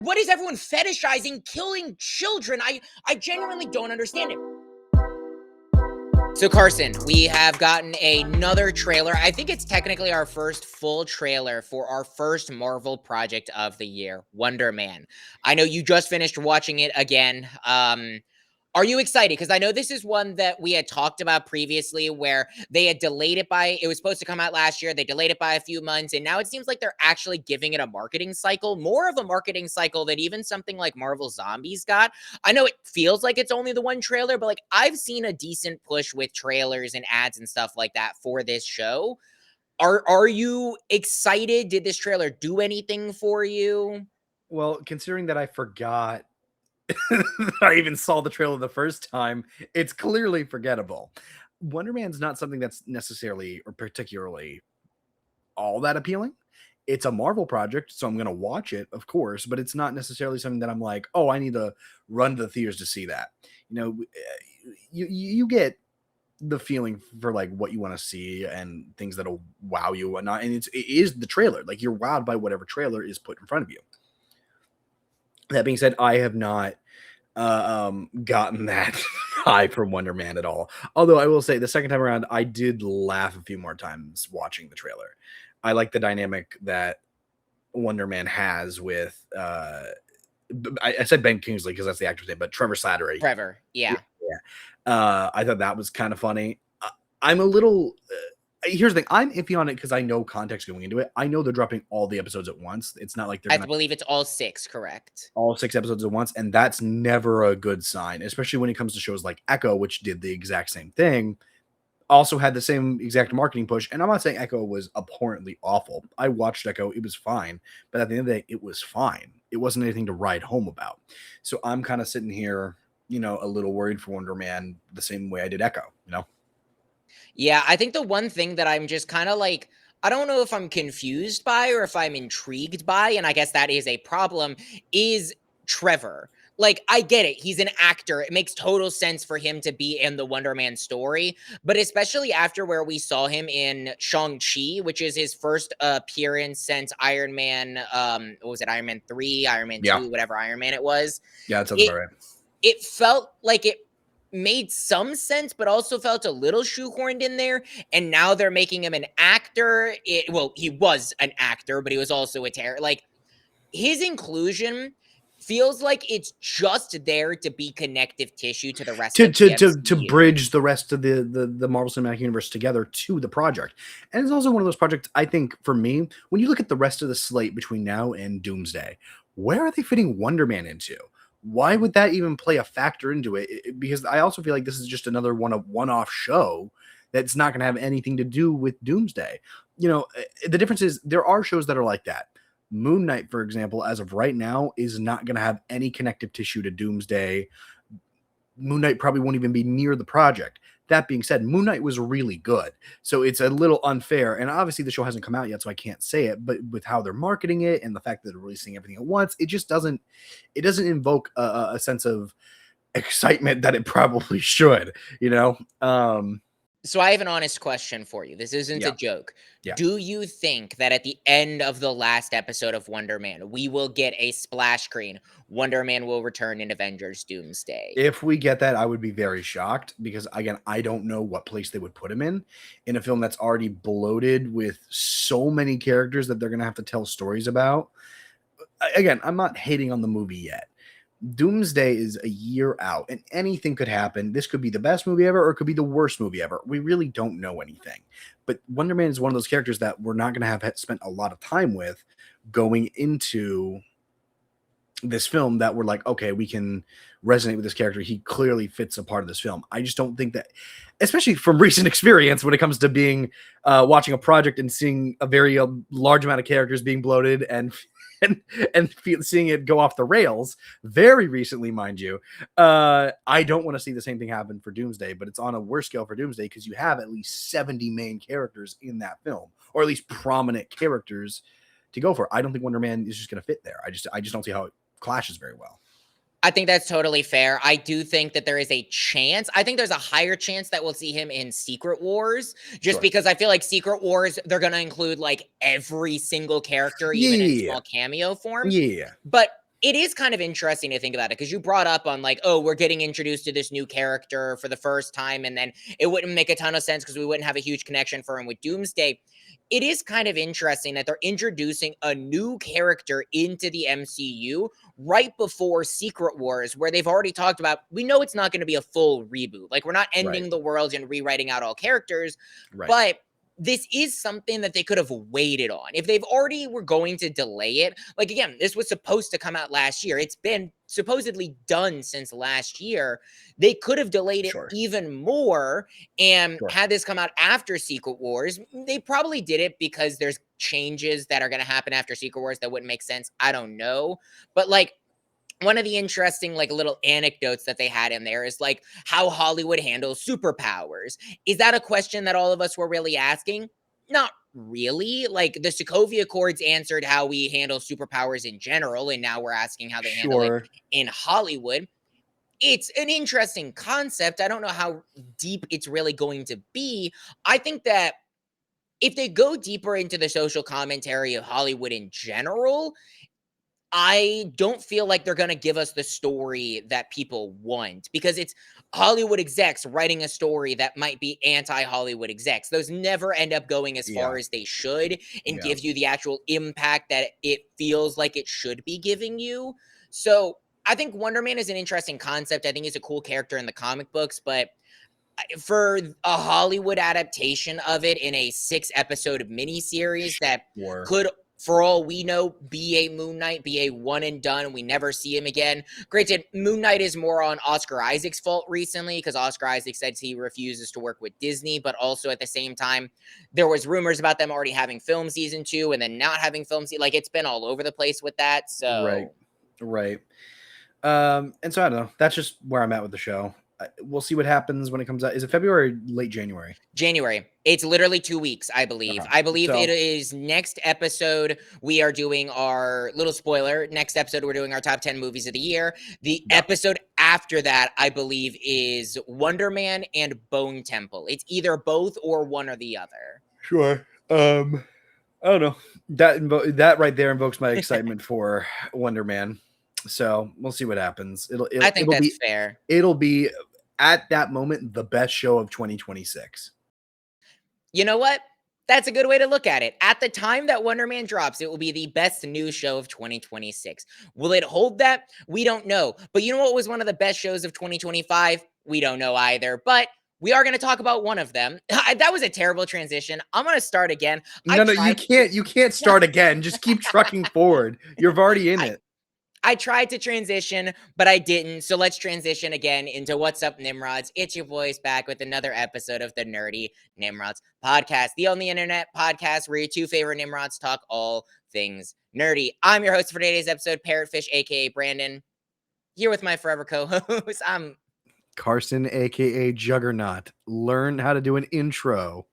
What is everyone fetishizing killing children? I genuinely don't understand it. So Carson, we have gotten another trailer. I think it's technically our first full trailer for our first Marvel project of the year, Wonderman. I know you just finished watching it again. Are you excited? Because I know this is one that we had talked about previously where they had delayed it it was supposed to come out last year. They delayed it by a few months. And now it seems like they're actually giving it a marketing cycle, more of a marketing cycle than even something like Marvel Zombies got. I know it feels like it's only the one trailer, but like I've seen a decent push with trailers and ads and stuff like that for this show. Are you excited? Did this trailer do anything for you? Well, considering that I forgot I even saw the trailer the first time, it's clearly forgettable. Wonder Man's not something that's necessarily or particularly all that appealing. It's a Marvel project, so I'm going to watch it, of course, but it's not necessarily something that I'm like, oh, I need to run to the theaters to see that. You know, you get the feeling for like what you want to see and things that'll wow you and whatnot. And it is the trailer. Like you're wowed by whatever trailer is put in front of you. That being said, I have not gotten that high from Wonder Man at all. Although I will say the second time around, I did laugh a few more times watching the trailer. I like the dynamic that Wonder Man has with I said Ben Kingsley because that's the actor's name, but Trevor Slattery. Trevor, yeah. I thought that was kind of funny. I'm a little here's the thing. I'm iffy on it because I know context going into it. I know they're dropping all the episodes at once. It's not like they're I believe it's all 6, correct? all 6 episodes at once, and that's never a good sign, especially when it comes to shows like Echo, which did the exact same thing, also had the same exact marketing push. And I'm not saying Echo was abhorrently awful. I watched Echo, it was fine, but at the end of the day, it was fine. It wasn't anything to write home about. So I'm kind of sitting here, a little worried for Wonder Man the same way I did Echo. Yeah, I think the one thing that I'm just kind of like, I don't know if I'm confused by or if I'm intrigued by, and I guess that is a problem, is Trevor. Like, I get it. He's an actor. It makes total sense for him to be in the Wonder Man story. But especially after where we saw him in Shang-Chi, which is his first appearance since Iron Man, what was it, Iron Man 3, Iron Man 2, whatever Iron Man it was. Yeah, that sounds about right. It felt like it made some sense, but also felt a little shoehorned in there. And now they're making him an actor. Well, he was an actor, but he was also a terror. Like his inclusion feels like it's just there to be connective tissue to the rest of the MCU. To bridge the rest of the Marvel Cinematic Universe together to the project. And it's also one of those projects, I think, for me, when you look at the rest of the slate between now and Doomsday, where are they fitting Wonder Man into? Why would that even play a factor into it? Because I also feel like this is just another one-off show that's not going to have anything to do with Doomsday. The difference is there are shows that are like that. Moon Knight, for example, as of right now, is not going to have any connective tissue to Doomsday. Moon Knight probably won't even be near the project. That being said, Moon Knight was really good. So it's a little unfair. And obviously the show hasn't come out yet, so I can't say it. But with how they're marketing it and the fact that they're releasing everything at once, it just doesn't invoke a sense of excitement that it probably should, So I have an honest question for you. This isn't a joke. Yeah. Do you think that at the end of the last episode of Wonder Man, we will get a splash screen? Wonder Man will return in Avengers Doomsday. If we get that, I would be very shocked because, again, I don't know what place they would put him in a film that's already bloated with so many characters that they're going to have to tell stories about. Again, I'm not hating on the movie yet. Doomsday is a year out and anything could happen. This could be the best movie ever or it could be the worst movie ever. We really don't know anything. But Wonder Man is one of those characters that we're not going to have spent a lot of time with going into this film that we're like, okay, we can resonate with this character. He clearly fits a part of this film. I just don't think that, especially from recent experience when it comes to being watching a project and seeing a very large amount of characters being bloated and seeing it go off the rails very recently, mind you. I don't want to see the same thing happen for Doomsday, but it's on a worse scale for Doomsday because you have at least 70 main characters in that film, or at least prominent characters to go for. I don't think Wonder Man is just going to fit there. I just don't see how it clashes very well. I think that's totally fair. I do think that there is a chance. I think there's a higher chance that we'll see him in Secret Wars, just because I feel like Secret Wars, they're going to include like every single character, even in small cameo form. Yeah. But it is kind of interesting to think about it because you brought up on like, oh, we're getting introduced to this new character for the first time, and then it wouldn't make a ton of sense because we wouldn't have a huge connection for him with Doomsday. It is kind of interesting that they're introducing a new character into the MCU right before Secret Wars, where they've already talked about, we know it's not going to be a full reboot. Like, we're not ending Right. the world and rewriting out all characters, Right. but this is something that they could have waited on. If they've already were going to delay it, like again, this was supposed to come out last year. It's been supposedly done since last year. They could have delayed it Sure. even more and Sure. had this come out after Secret Wars. They probably did it because there's changes that are going to happen after Secret Wars that wouldn't make sense. I don't know. But like, one of the interesting like little anecdotes that they had in there is like how Hollywood handles superpowers. Is that a question that all of us were really asking? Not really. Like the Sokovia Accords answered how we handle superpowers in general, and now we're asking how they handle it Sure. in Hollywood. It's an interesting concept. I don't know how deep it's really going to be. I think that if they go deeper into the social commentary of Hollywood in general, I don't feel like they're gonna give us the story that people want because it's Hollywood execs writing a story that might be anti-Hollywood execs. Those never end up going as Yeah. far as they should and Yeah. give you the actual impact that it feels like it should be giving you. So I think Wonder Man is an interesting concept. I think he's a cool character in the comic books, but for a Hollywood adaptation of it in a 6-episode miniseries that Sure. could, for all we know, be a Moon Knight, be a one and done, we never see him again. Granted, Moon Knight is more on Oscar Isaac's fault recently because Oscar Isaac says he refuses to work with Disney, but also at the same time, there was rumors about them already having film season 2 and then not having film season. Like, it's been all over the place with that, Right. so... Right. And so I don't know. That's just where I'm at with the show. We'll see what happens when it comes out. Is it February or late January? January. It's literally 2 weeks, I believe. Okay. I believe So it is next episode. We are doing our little spoiler. Next episode, we're doing our top 10 movies of the year. The yeah. episode after that, I believe, is Wonder Man and Bone Temple. It's either both or one or the other. Sure. I don't know. That right there invokes my excitement for Wonder Man. So we'll see what happens. I think it'll that's be fair. it'll be at that moment the best show of 2026. You know what? That's a good way to look at it. At the time that Wonder Man drops, it will be the best news show of 2026. Will it hold that? We don't know. But you know what was one of the best shows of 2025? We don't know either. But we are going to talk about one of them. That was a terrible transition. I'm going to start again. No, you can't. You can't start again. Just keep trucking forward. You're already in it. I tried to transition, but I didn't. So let's transition again into What's Up, Nimrods. It's your boys back with another episode of the Nerdy Nimrods podcast, the only internet podcast where your two favorite Nimrods talk all things nerdy. I'm your host for today's episode, Parrotfish, aka Brandon. Here with my forever co-host, I'm Carson, aka Juggernaut. Learn how to do an intro.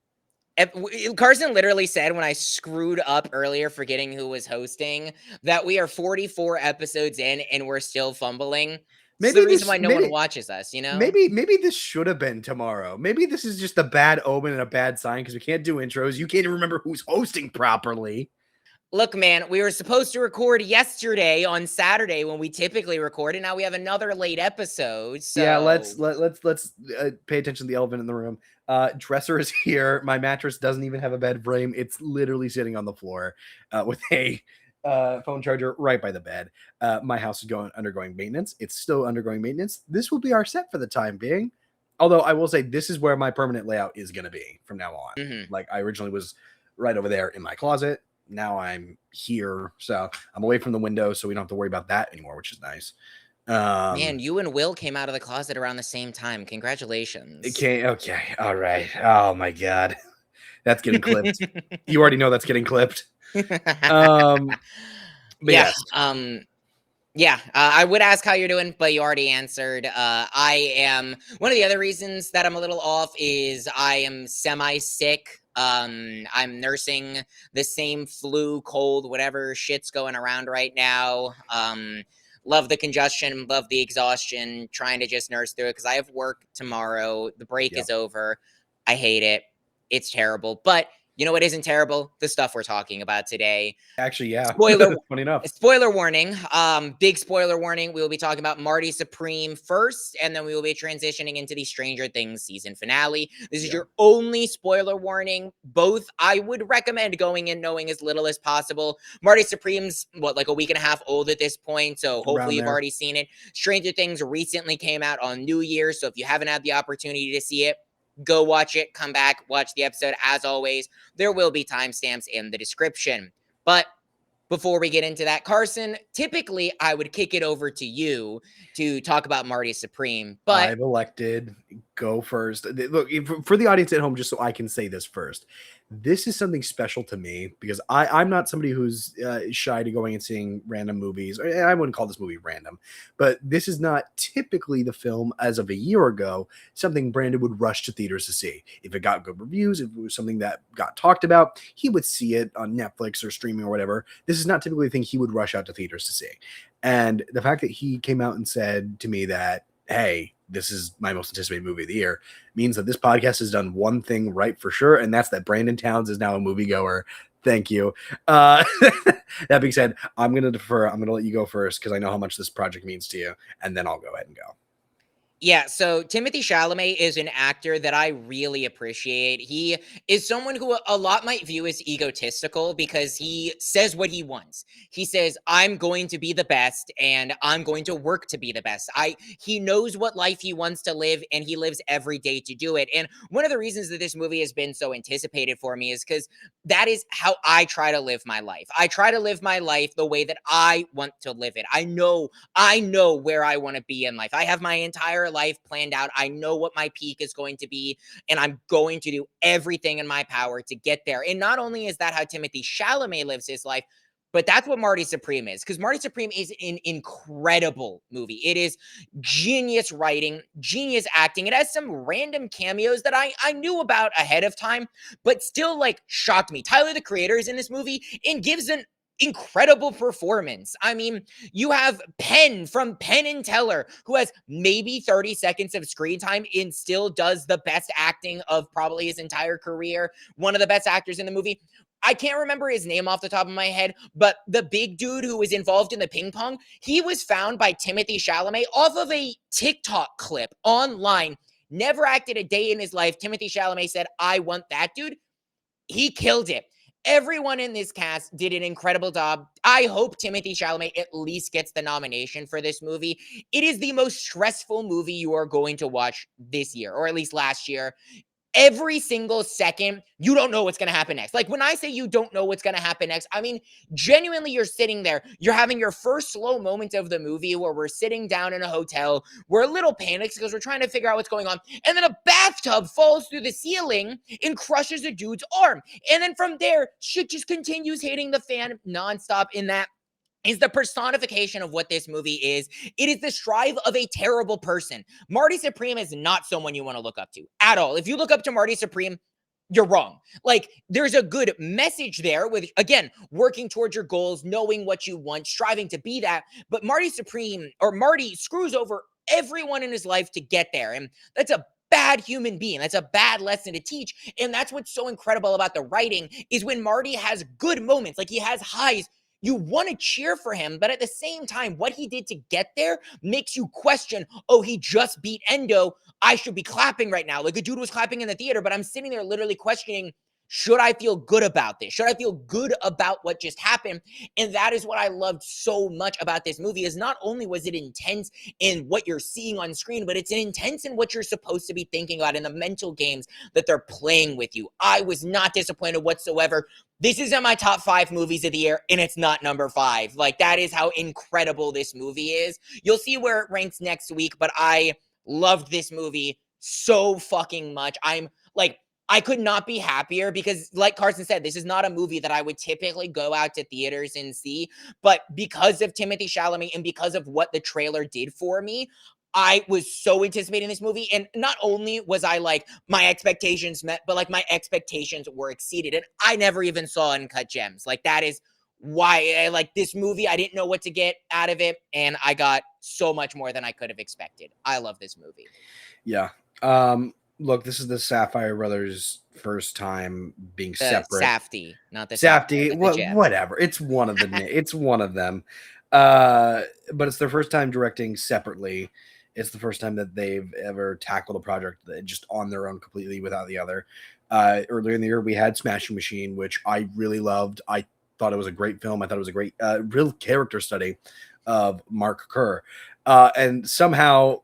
Carson literally said when I screwed up earlier forgetting who was hosting that we are 44 episodes in and we're still fumbling. It's the reason why no one watches us, you know? Maybe this should have been tomorrow. Maybe this is just a bad omen and a bad sign because we can't do intros. You can't even remember who's hosting properly. Look, man, we were supposed to record yesterday on Saturday when we typically record, and now we have another late episode. So yeah, let's pay attention to the elephant in the room. Dresser is here. My mattress doesn't even have a bed frame. It's literally sitting on the floor with a phone charger right by the bed. My house is undergoing maintenance. It's still undergoing maintenance. This will be our set for the time being. Although I will say this is where my permanent layout is going to be from now on. Mm-hmm. Like I originally was right over there in my closet. Now I'm here, so I'm away from the window, so we don't have to worry about that anymore, which is nice. Man, you and Will came out of the closet around the same time. Congratulations. Okay, all right. Oh my god, that's getting clipped. You already know that's getting clipped. Yeah. Yes. I would ask how you're doing, but you already answered. I am one of the other reasons that I'm a little off is I am semi-sick. I'm nursing the same flu, cold, whatever shit's going around right now. Love the congestion, love the exhaustion, trying to just nurse through it because I have work tomorrow. The break is over. I hate it. It's terrible. But You know what isn't terrible? The stuff we're talking about today. Actually, yeah. Spoiler Funny enough. spoiler warning. Big spoiler warning. We will be talking about Marty Supreme first, and then we will be transitioning into the Stranger Things season finale. This is Yeah. your only spoiler warning. Both I would recommend going in knowing as little as possible. Marty Supreme's like a week and a half old at this point, so hopefully Around you've there. already seen it. Stranger Things recently came out on New Year's, so if you haven't had the opportunity to see it, go watch it, come back, watch the episode. As always, there will be timestamps in the description. But before we get into that, Carson, typically I would kick it over to you to talk about Marty Supreme, but I've elected go first. Look, for the audience at home, just so I can say this first, this is something special to me because I'm not somebody who's shy to going and seeing random movies. I wouldn't call this movie random, but this is not typically the film as of a year ago, something Brandon would rush to theaters to see. If it got good reviews, if it was something that got talked about, he would see it on Netflix or streaming or whatever. This is not typically the thing he would rush out to theaters to see. And the fact that he came out and said to me that, hey, this is my most anticipated movie of the year, means that this podcast has done one thing right for sure, and that's that Brandon Towns is now a moviegoer. Thank you. That being said, I'm going to defer. I'm going to let you go first because I know how much this project means to you, and then I'll go ahead and go. yeah, so Timothée Chalamet is an actor that I really appreciate. He is someone who a lot might view as egotistical because he says what he wants. He says, "I'm going to be the best and I'm going to work to be the best." He knows what life he wants to live and he lives every day to do it. And one of the reasons that this movie has been so anticipated for me is cuz that is how I try to live my life. I try to live my life the way that I want to live it. I know where I want to be in life. I have my entire life planned out. I know what my peak is going to be, and I'm going to do everything in my power to get there. And not only is that how Timothée Chalamet lives his life, but that's what Marty Supreme is, because Marty Supreme is an incredible movie. It is genius writing, genius acting. It has some random cameos that I knew about ahead of time, but still like shocked me. Tyler, the creator, is in this movie and gives an incredible performance. I mean, you have Penn from Penn and Teller, who has maybe 30 seconds of screen time and still does the best acting of probably his entire career. One of the best actors in the movie. I can't remember his name off the top of my head, but the big dude who was involved in the ping pong, he was found by Timothée Chalamet off of a TikTok clip online. Never acted a day in his life. Timothée Chalamet said, "I want that dude." He killed it. Everyone in this cast did an incredible job. I hope Timothée Chalamet at least gets the nomination for this movie. It is the most stressful movie you are going to watch this year, or at least last year. Every single second, you don't know what's going to happen next. Like when I say you don't know what's going to happen next, I mean, genuinely, you're sitting there, you're having your first slow moment of the movie where we're sitting down in a hotel. We're a little panicked because we're trying to figure out what's going on. And then a bathtub falls through the ceiling and crushes a dude's arm. And then from there, shit just continues hitting the fan nonstop. In that is the personification of what this movie is. It is the strive of a terrible person. Marty Supreme is not someone you want to look up to at all. If you look up to Marty Supreme, you're wrong. Like, there's a good message there with, again, working towards your goals, knowing what you want, striving to be that. But Marty Supreme, or Marty, screws over everyone in his life to get there. And that's a bad human being. That's a bad lesson to teach. And that's what's so incredible about the writing is when Marty has good moments, like he has highs, you want to cheer for him, but at the same time, what he did to get there makes you question, oh, he just beat Endo. I should be clapping right now. Like a dude was clapping in the theater, but I'm sitting there literally questioning, should I feel good about this? Should I feel good about what just happened? And that is what I loved so much about this movie is not only was it intense in what you're seeing on screen, but it's intense in what you're supposed to be thinking about in the mental games that they're playing with you. I was not disappointed whatsoever. This is in my top 5 movies of the year, and it's not number 5. Like, that is how incredible this movie is. You'll see where it ranks next week, but I loved this movie so fucking much. I'm like, I could not be happier because, like Carson said, this is not a movie that I would typically go out to theaters and see. But because of Timothée Chalamet and because of what the trailer did for me, I was so anticipating this movie. And not only was I like, my expectations met, but like my expectations were exceeded. And I never even saw Uncut Gems. Like, that is why I like this movie. I didn't know what to get out of it. And I got so much more than I could have expected. I love this movie. Yeah. Look, this is the Sapphire Brothers' first time being The separate. Safdie, not the Sapphire, Safdie, like the gem. whatever. It's one of it's one of them. But it's their first time directing separately. It's the first time that they've ever tackled a project just on their own completely without the other. Earlier in the year, we had Smashing Machine, which I really loved. I thought it was a great film. I thought it was a great, real character study of Mark Kerr. And somehow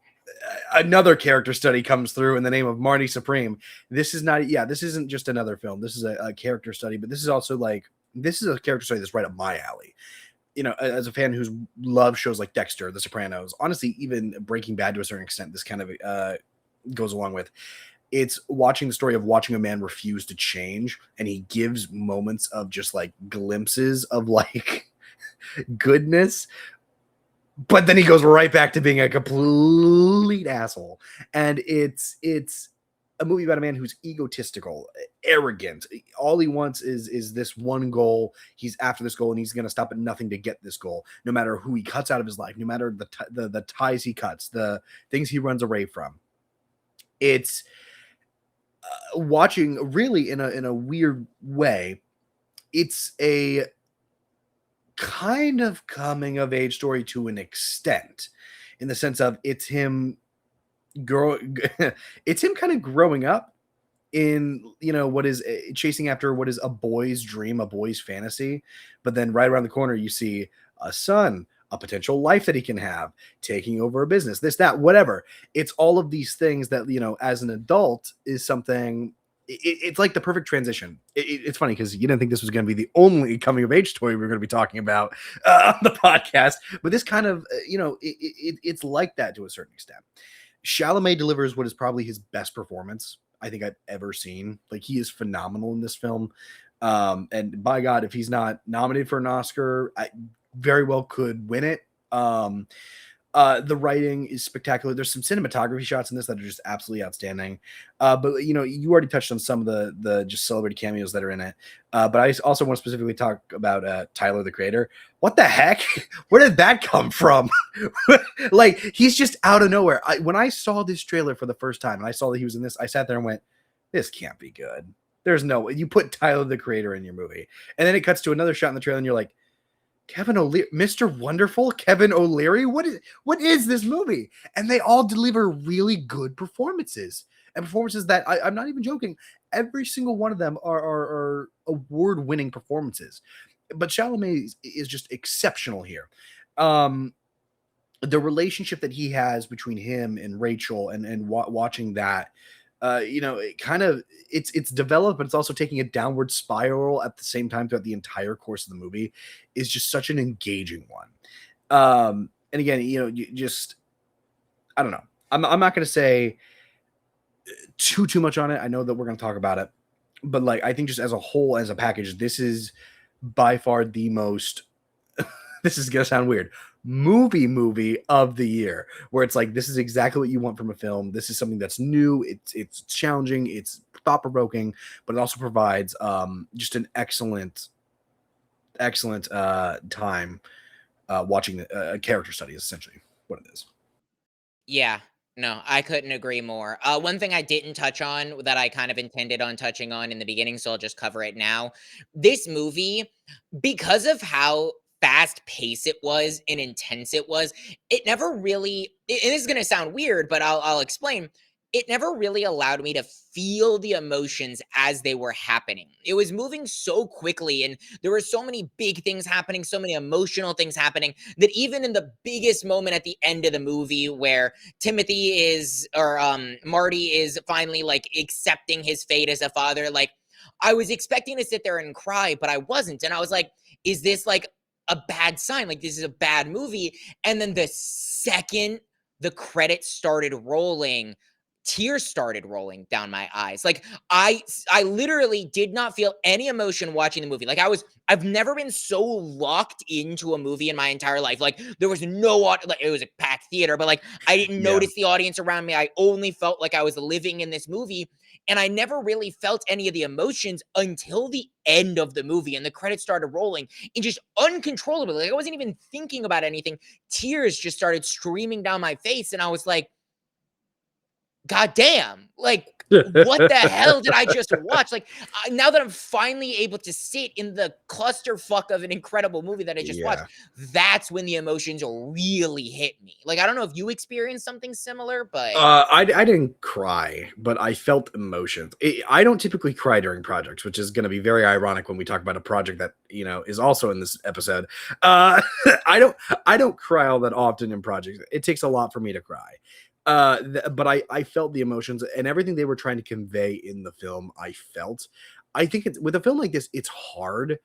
another character study comes through in the name of Marty Supreme. This is not, yeah, this isn't just another film. This is a character study, but this is also like, this is a character study that's right up my alley. You know, as a fan who's loved shows like Dexter, The Sopranos, honestly, even Breaking Bad to a certain extent, this kind of goes along with. It's watching the story of watching a man refuse to change, and he gives moments of just like glimpses of like goodness, but then he goes right back to being a complete asshole. And it's a movie about a man who's egotistical, arrogant. All he wants is this one goal. He's after this goal, and he's going to stop at nothing to get this goal, no matter who he cuts out of his life, no matter the ties he cuts, the things he runs away from. It's watching really in a weird way. It's a kind of coming of age story to an extent, in the sense of it's him grow it's him kind of growing up in, you know, what is chasing after what is a boy's dream, a boy's fantasy, but then right around the corner you see a son, a potential life that he can have, taking over a business, this, that, whatever. It's all of these things that, you know, as an adult is something. It's like the perfect transition. It's funny because you didn't think this was going to be the only coming of age story we were going to be talking about on the podcast, but this kind of, you know, it's like that to a certain extent. Chalamet delivers what is probably his best performance I think I've ever seen. Like, he is phenomenal in this film. And by God, if he's not nominated for an Oscar, I very well could win it. The writing is spectacular. There's some cinematography shots in this that are just absolutely outstanding. But you know, you already touched on some of the just celebrity cameos that are in it. But I also want to specifically talk about Tyler, the Creator. What the heck? Where did that come from? Like, he's just out of nowhere. When I saw this trailer for the first time and I saw that he was in this, I sat there and went, "This can't be good. There's no way." You put Tyler, the Creator, in your movie, and then it cuts to another shot in the trailer, and you're like, Kevin O'Leary, Mr. Wonderful, Kevin O'Leary. What is this movie? And they all deliver really good performances, and performances that I'm not even joking. Every single one of them are award-winning performances. But Chalamet is just exceptional here. The relationship that he has between him and Rachel, and watching that, you know, it kind of, it's developed, but it's also taking a downward spiral at the same time throughout the entire course of the movie, is just such an engaging one. And again, you know, you just, I don't know. I'm not going to say too much on it. I know that we're going to talk about it, but like, I think just as a whole, as a package, this is by far the most, this is going to sound weird, movie of the year, where it's like, this is exactly what you want from a film. This is something that's new. It's challenging. It's thought-provoking, but it also provides just an excellent time watching a character study is essentially what it is. Yeah, no, I couldn't agree more. One thing I didn't touch on that I kind of intended on touching on in the beginning, so I'll just cover it now. This movie, because of how fast paced it was and intense it was, it never really. It is going to sound weird, but I'll explain. It never really allowed me to feel the emotions as they were happening. It was moving so quickly, and there were so many big things happening, so many emotional things happening, that even in the biggest moment at the end of the movie where Marty is finally like accepting his fate as a father, like, I was expecting to sit there and cry, but I wasn't. And I was like, is this like a bad sign? Like, this is a bad movie. And then the second the credits started rolling, tears started rolling down my eyes. Like, I literally did not feel any emotion watching the movie. Like, I've never been so locked into a movie in my entire life. Like, there was no, like, it was a packed theater, but like, I didn't Yeah. notice the audience around me. I only felt like I was living in this movie. And I never really felt any of the emotions until the end of the movie and the credits started rolling, and just uncontrollably. Like, I wasn't even thinking about anything. Tears just started streaming down my face. And I was like, God damn, like, what the hell did I just watch? Like, now that I'm finally able to sit in the clusterfuck of an incredible movie that I just watched, Yeah. that's when the emotions really hit me. Like, I don't know if you experienced something similar, but I didn't cry, but I felt emotions. I don't typically cry during projects, which is going to be very ironic when we talk about a project that is also in this episode. Uh, I don't cry all that often in projects. It takes a lot for me to cry. But I felt the emotions and everything they were trying to convey in the film. I felt. I think with a film like this, it's hard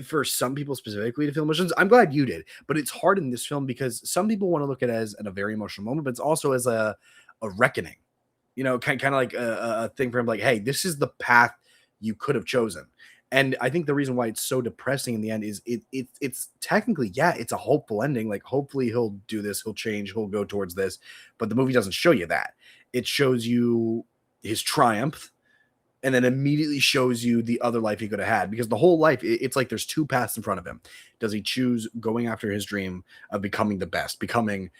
for some people specifically to feel emotions. I'm glad you did, but it's hard in this film because some people want to look at it as a very emotional moment, but it's also as a reckoning. Kind of like a thing for him, like, hey, this is the path you could have chosen. And I think the reason why it's so depressing in the end is it's technically, yeah, it's a hopeful ending. Like, hopefully he'll do this, he'll change, he'll go towards this. But the movie doesn't show you that. It shows you his triumph and then immediately shows you the other life he could have had, because the whole life, it's like there's two paths in front of him. Does he choose going after his dream of becoming the best, becoming,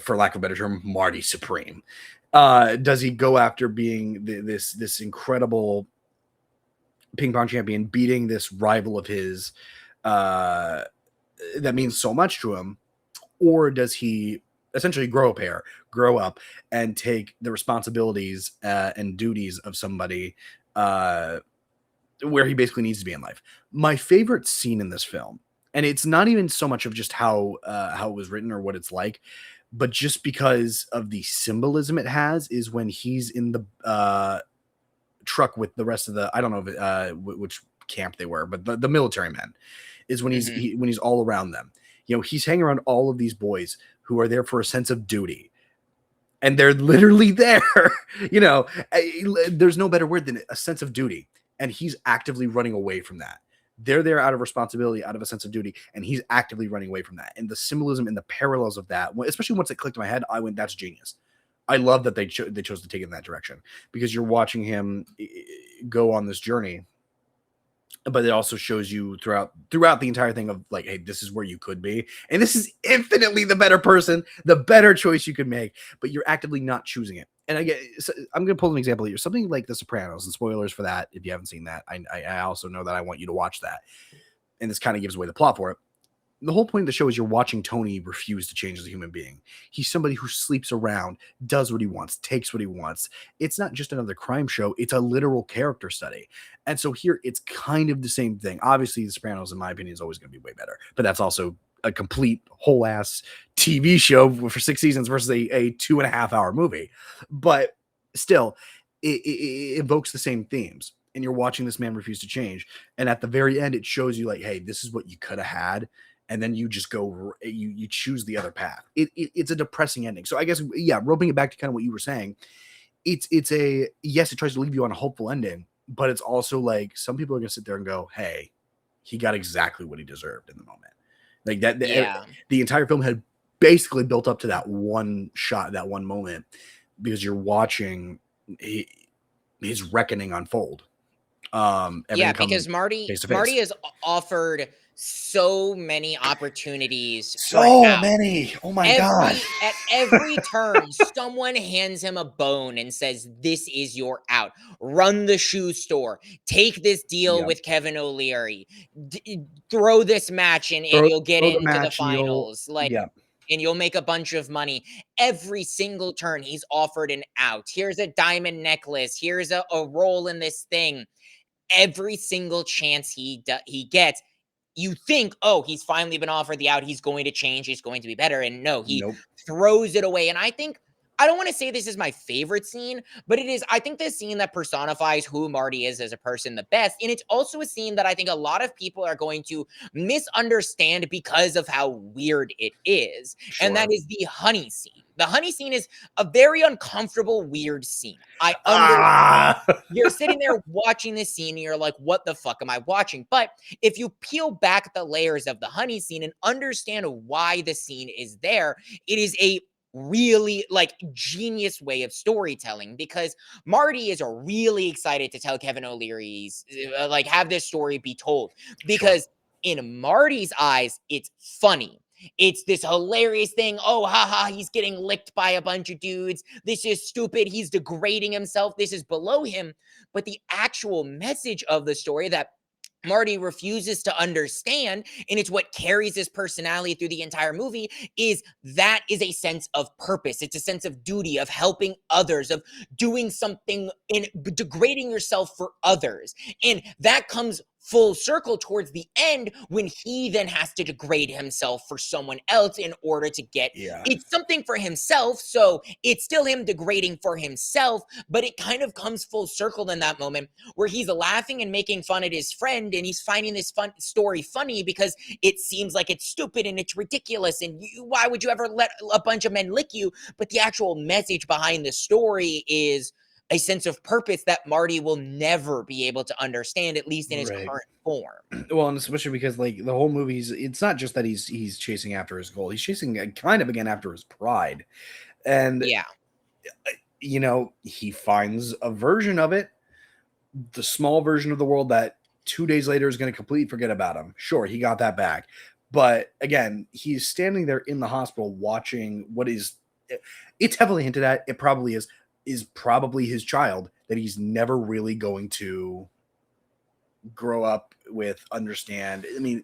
for lack of a better term, Marty Supreme? Does he go after being this incredible ping pong champion, beating this rival of his that means so much to him? Or does he essentially grow up and take the responsibilities and duties of somebody where he basically needs to be in life? My favorite scene in this film, and it's not even so much of just how it was written or what it's like, but just because of the symbolism it has, is when he's in the truck with the rest of the, I don't know if which camp they were, but the military men, is when when he's all around them. He's hanging around all of these boys who are there for a sense of duty, and they're literally there. There's no better word than a sense of duty, and he's actively running away from that. They're there out of responsibility, out of a sense of duty, and he's actively running away from that. And the symbolism and the parallels of that, especially once it clicked in my head, I went, that's genius. I love that they chose to take it in that direction, because you're watching him go on this journey, but it also shows you throughout the entire thing of, like, hey, this is where you could be, and this is infinitely the better person, the better choice you could make, but you're actively not choosing it. And I'm going to pull an example here, something like The Sopranos, and spoilers for that if you haven't seen that. I also know that I want you to watch that, and this kind of gives away the plot for it. The whole point of the show is you're watching Tony refuse to change as a human being. He's somebody who sleeps around, does what he wants, takes what he wants. It's not just another crime show. It's a literal character study. And so here it's kind of the same thing. Obviously, The Sopranos, in my opinion, is always going to be way better, but that's also a complete whole ass TV show for 6 seasons versus a 2.5 hour movie. But still, it evokes the same themes. And you're watching this man refuse to change. And at the very end, it shows you, like, hey, this is what you could have had. And then you just go, you choose the other path. It's a depressing ending. So I guess, yeah, roping it back to kind of what you were saying, yes, it tries to leave you on a hopeful ending, but it's also like, some people are going to sit there and go, hey, he got exactly what he deserved in the moment. Like that, the entire film had basically built up to that one shot, that one moment, because you're watching his reckoning unfold. Because Marty has offered so many opportunities for so out. many. Oh my god. At every turn, someone hands him a bone and says, "This is your out. Run the shoe store. Take this deal with Kevin O'Leary. Throw this match in, and you'll get into the finals. And you'll make a bunch of money." Every single turn, he's offered an out. Here's a diamond necklace. Here's a role in this thing. Every single chance he gets, you think, oh, he's finally been offered the out. He's going to change. He's going to be better. And no, he throws it away. And I don't want to say this is my favorite scene, but it is, I think, the scene that personifies who Marty is as a person the best. And it's also a scene that I think a lot of people are going to misunderstand because of how weird it is. Sure. And that is the honey scene. The honey scene is a very uncomfortable, weird scene. You're sitting there watching this scene and you're like, what the fuck am I watching? But if you peel back the layers of the honey scene and understand why the scene is there, it is a really, like, genius way of storytelling, because Marty is really excited to tell Kevin O'Leary's, have this story be told, because in Marty's eyes, it's funny. it's this hilarious thing. Oh, haha, he's getting licked by a bunch of dudes. This is stupid. He's degrading himself. This is below him. But the actual message of the story that Marty refuses to understand, and it's what carries his personality through the entire movie, is that is a sense of purpose. It's a sense of duty, of helping others, of doing something and degrading yourself for others. And that comes full circle towards the end when he then has to degrade himself for someone else in order to get Yeah. it's something for himself. So it's still him degrading for himself, but it kind of comes full circle in that moment where he's laughing and making fun at his friend, and he's finding this fun story funny because it seems like it's stupid and it's ridiculous, and why would you ever let a bunch of men lick you? But the actual message behind the story is a sense of purpose that Marty will never be able to understand, at least in his Right. current form. Well, and especially because like the whole movie's, it's not just that he's chasing after his goal. He's chasing kind of again after his pride. And Yeah. he finds a version of it, the small version of the world that 2 days later is going to completely forget about him. Sure, he got that back. But again, he's standing there in the hospital watching what is, it's heavily hinted at, it probably is probably his child that he's never really going to grow up with, understand. I mean,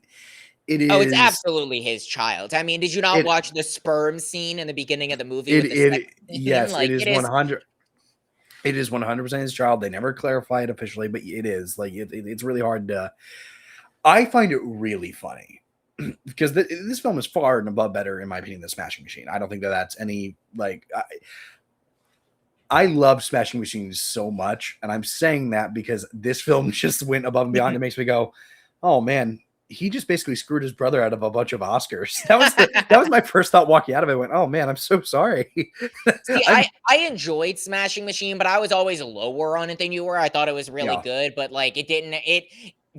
it Oh, it's is absolutely his child. I mean, did you not it watch the sperm scene in the beginning of the movie it with the sex it scene? yes, it Like, is it is 100. It is 100% his child. They never clarify it officially, but it is like it's really hard to. I find it really funny because this film is far and above better, in my opinion, than Smashing Machine. I don't think that that's any like. I love Smashing Machines so much, and I'm saying that because this film just went above and beyond. It makes me go, "Oh man, he just basically screwed his brother out of a bunch of Oscars." That was my first thought walking out of it. I went, "Oh man, I'm so sorry." See, I'm I enjoyed Smashing Machine, but I was always lower on it than you were. I thought it was really yeah. good, but, like, it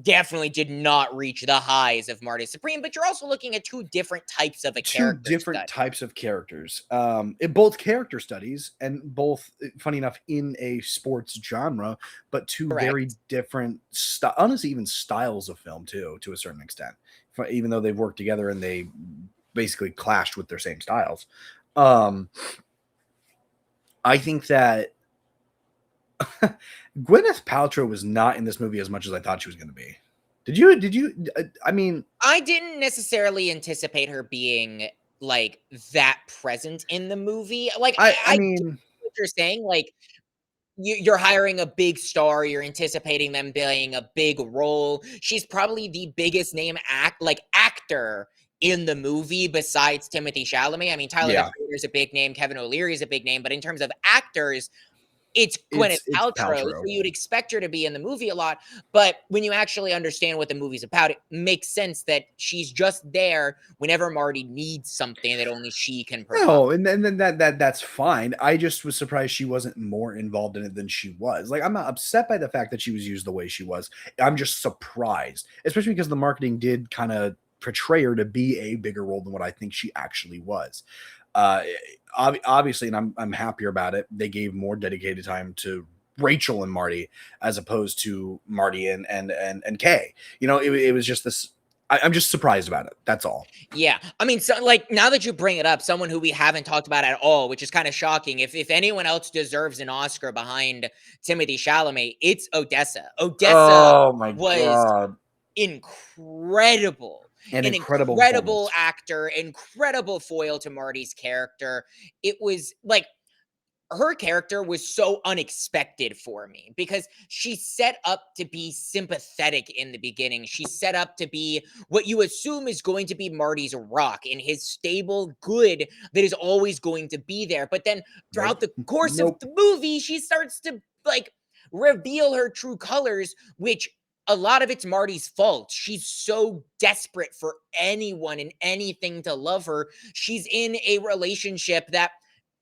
definitely did not reach the highs of Marty Supreme, but you're also looking at 2 different types of a Two character different study. types of characters, in both character studies and both, funny enough, in a sports genre, but two very Correct. different, honestly, even styles of film too, to a certain extent. Even though they've worked together and they basically clashed with their same styles, um, I think that Gwyneth Paltrow was not in this movie as much as I thought she was going to be. Did you? Did you? I mean, I didn't necessarily anticipate her being, like, that present in the movie. Like, I I get mean, what you're saying, like, you're hiring a big star, you're anticipating them playing a big role. She's probably the biggest name actor in the movie besides Timothy Chalamet. I mean, Tyler the yeah, Creator's a big name, Kevin O'Leary is a big name, but in terms of actors, it's Gwyneth it's Paltrow, so Paltrow. you'd expect her to be in the movie a lot, but when you actually understand what the movie's about, it makes sense that she's just there whenever Marty needs something that only she can provide. No, and then that's fine. I just was surprised she wasn't more involved in it than she was. Like, I'm not upset by the fact that she was used the way she was. I'm just surprised, especially because the marketing did kind of portray her to be a bigger role than what I think she actually was. Uh, Obviously, and I'm happier about it. They gave more dedicated time to Rachel and Marty as opposed to Marty and Kay. It was just this. I'm just surprised about it. That's all. Yeah. I mean, so like now that you bring it up, someone who we haven't talked about at all, which is kind of shocking. If anyone else deserves an Oscar behind Timothy Chalamet, it's Odessa. Odessa Oh my was god. incredible. An An incredible incredible performance. actor, incredible foil to Marty's character. It was like her character was so unexpected for me because she set up to be sympathetic in the beginning. She set up to be what you assume is going to be Marty's rock and his stable good that is always going to be there. But then Nope. throughout the course of Nope. the movie, she starts to like reveal her true colors, which a lot of it's Marty's fault. She's so desperate for anyone and anything to love her. She's in a relationship that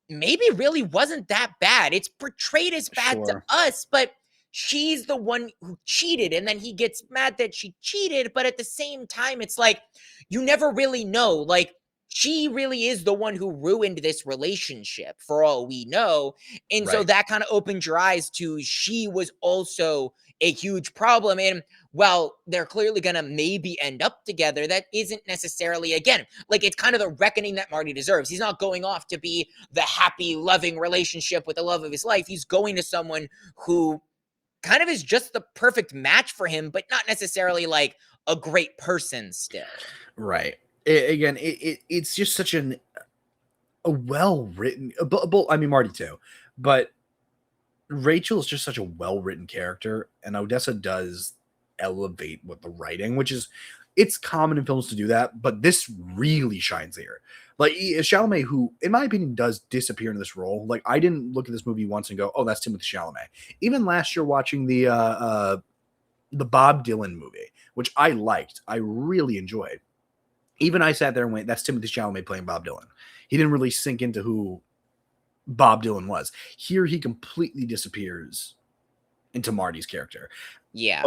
maybe really wasn't that bad. It's portrayed as bad to Sure. us, but she's the one who cheated. And then he gets mad that she cheated. But at the same time, it's like, you never really know. Like, she really is the one who ruined this relationship for all we know. And so Right. that kind of opened your eyes to she was also a huge problem. And while they're clearly gonna maybe end up together, that isn't necessarily, again, like, it's kind of the reckoning that Marty deserves. He's not going off to be the happy, loving relationship with the love of his life. He's going to someone who kind of is just the perfect match for him, but not necessarily like a great person still. Right. Again, it's just such a well written. I mean, Marty too, but Rachel is just such a well written character, and Odessa does elevate with the writing, which is it's common in films to do that, but this really shines here. Like Chalamet, who in my opinion does disappear in this role. Like I didn't look at this movie once and go, "Oh, that's Timothée Chalamet." Even last year, watching the Bob Dylan movie, which I liked, I really enjoyed. Even I sat there and went, "That's Timothée Chalamet playing Bob Dylan." He didn't really sink into who Bob Dylan was. Here, he completely disappears into Marty's character. Yeah.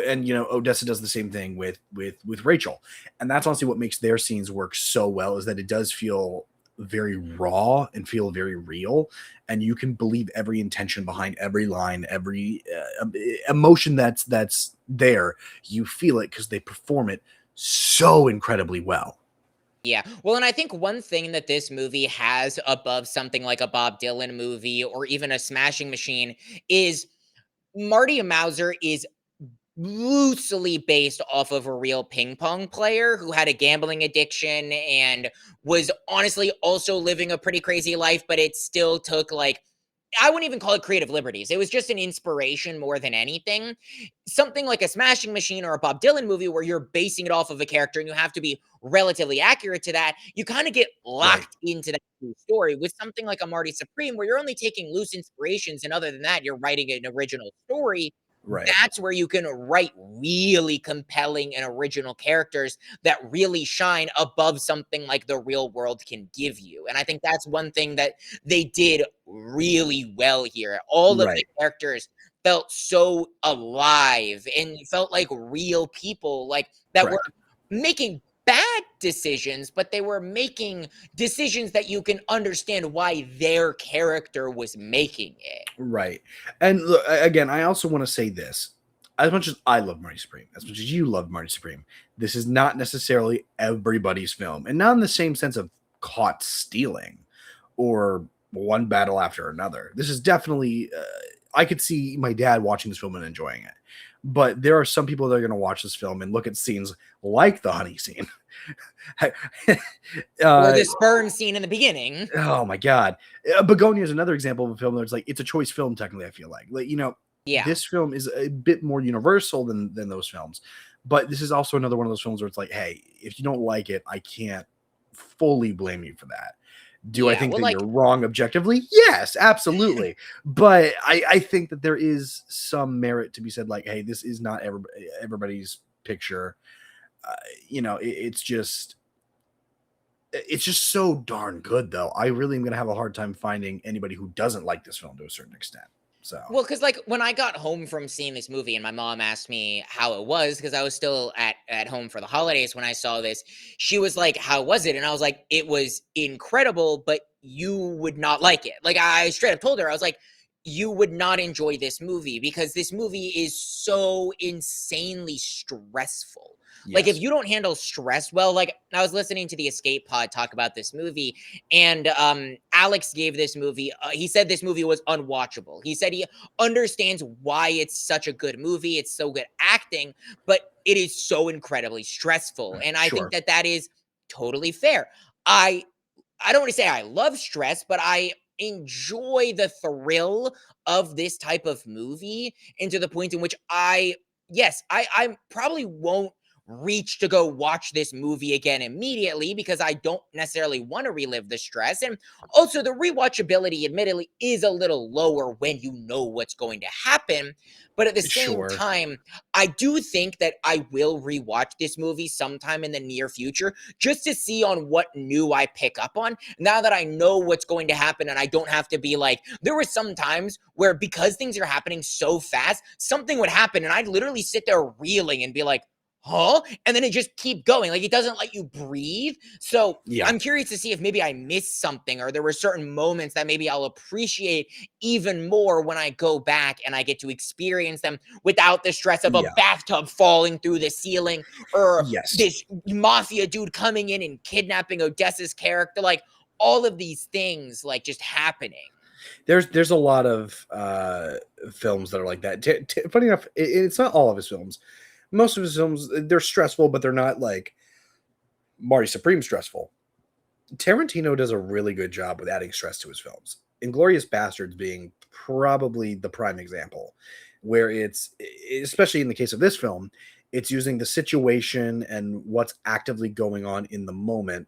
And Odessa does the same thing with Rachel, and that's honestly what makes their scenes work so well, is that it does feel very raw and feel very real, and you can believe every intention behind every line, every emotion that's there. You feel it because they perform it so incredibly well. Yeah. Well, and I think one thing that this movie has above something like a Bob Dylan movie or even a Smashing Machine is Marty Mauser is loosely based off of a real ping pong player who had a gambling addiction and was honestly also living a pretty crazy life, but it still took, like, I wouldn't even call it creative liberties. It was just an inspiration more than anything. Something like a Smashing Machine or a Bob Dylan movie where you're basing it off of a character and you have to be relatively accurate to that, you kind of get Right, locked into that story. With something like a Marty Supreme where you're only taking loose inspirations and other than that, you're writing an original story. right, That's where you can write really compelling and original characters that really shine above something like the real world can give you. And I think that's one thing that they did really well here. All of the right. characters felt so alive and felt like real people, like that were Correct. making bad decisions, but they were making decisions that you can understand why their character was making it. Right. And look, again, I also want to say this. As much as I love Marty Supreme, as much as you love Marty Supreme, this is not necessarily everybody's film. And not in the same sense of caught stealing or one battle after another. This is definitely, I could see my dad watching this film and enjoying it. But there are some people that are going to watch this film and look at scenes like the honey scene. Or uh, the sperm scene in the beginning. Oh my god. Begonia is another example of a film where it's like it's a choice film technically, I feel like. Yeah. This film is a bit more universal than those films. But this is also another one of those films where it's like, hey, if you don't like it, I can't fully blame you for that. Do I Yeah. think Well, that like, you're wrong objectively? Yes, absolutely. But I think that there is some merit to be said, like, hey, this is not everybody's picture. It's just so darn good, though. I really am gonna have a hard time finding anybody who doesn't like this film to a certain extent. So well, because like when I got home from seeing this movie and my mom asked me how it was, because I was still at home for the holidays when I saw this, she was like, "How was it?" And I was like, "It was incredible, but you would not like it." Like I straight up told her, I was like, "You would not enjoy this movie because this movie is so insanely stressful." Like if yes, you don't handle stress well, like I was listening to the Escape Pod talk about this movie, and Alex gave this movie. He said this movie was unwatchable. He said he understands why it's such a good movie. It's so good acting, but it is so incredibly stressful, and I think sure, that that is totally fair. I I don't want to say I love stress, but I enjoy the thrill of this type of movie, and to the point in which yes, I probably won't reach to go watch this movie again immediately because I don't necessarily want to relive the stress. And also the rewatchability admittedly is a little lower when you know what's going to happen. But at the same sure, time, I do think that I will rewatch this movie sometime in the near future just to see on what new I pick up on now that I know what's going to happen and I don't have to be like, there were some times where because things are happening so fast, something would happen and I'd literally sit there reeling and be like, huh? And then it just keep going. Like, it doesn't let you breathe. So Yeah. I'm curious to see if maybe I missed something, or there were certain moments that maybe I'll appreciate even more when I go back and I get to experience them without the stress of a Yeah. bathtub falling through the ceiling, or Yes. this mafia dude coming in and kidnapping Odessa's character. Like, all of these things, like, just happening. There's a lot of films that are like that. Funny enough, it's not all of his films. Most of his films, they're stressful, but they're not like Marty Supreme stressful. Tarantino does a really good job with adding stress to his films. Inglorious Bastards being probably the prime example, where it's, especially in the case of this film, it's using the situation and what's actively going on in the moment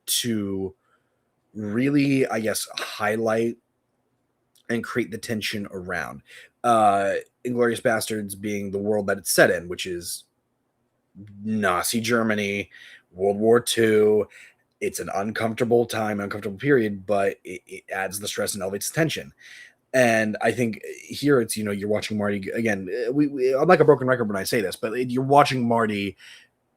to really, I guess, highlight and create the tension around. Inglorious Bastards being the world that it's set in, which is Nazi Germany, World War II. It's an uncomfortable time, uncomfortable period, but it adds the stress and elevates the tension. And I think here it's, you're watching Marty again. I'm like a broken record when I say this, but you're watching Marty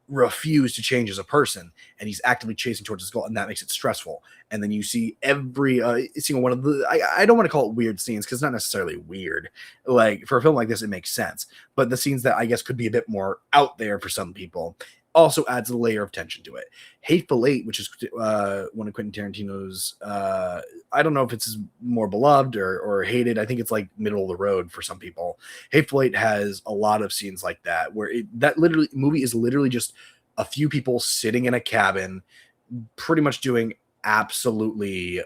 refuse to change as a person, and he's actively chasing towards his goal, and that makes it stressful. And then you see every single one of the, I don't want to call it weird scenes, because it's not necessarily weird. Like, for a film like this, it makes sense, but the scenes that I guess could be a bit more out there for some people also adds a layer of tension to it. Hateful Eight, which is one of Quentin Tarantino's, I don't know if it's more beloved or hated. I think it's like middle of the road for some people. Hateful Eight has a lot of scenes like that, where that literally movie is literally just a few people sitting in a cabin, pretty much doing absolutely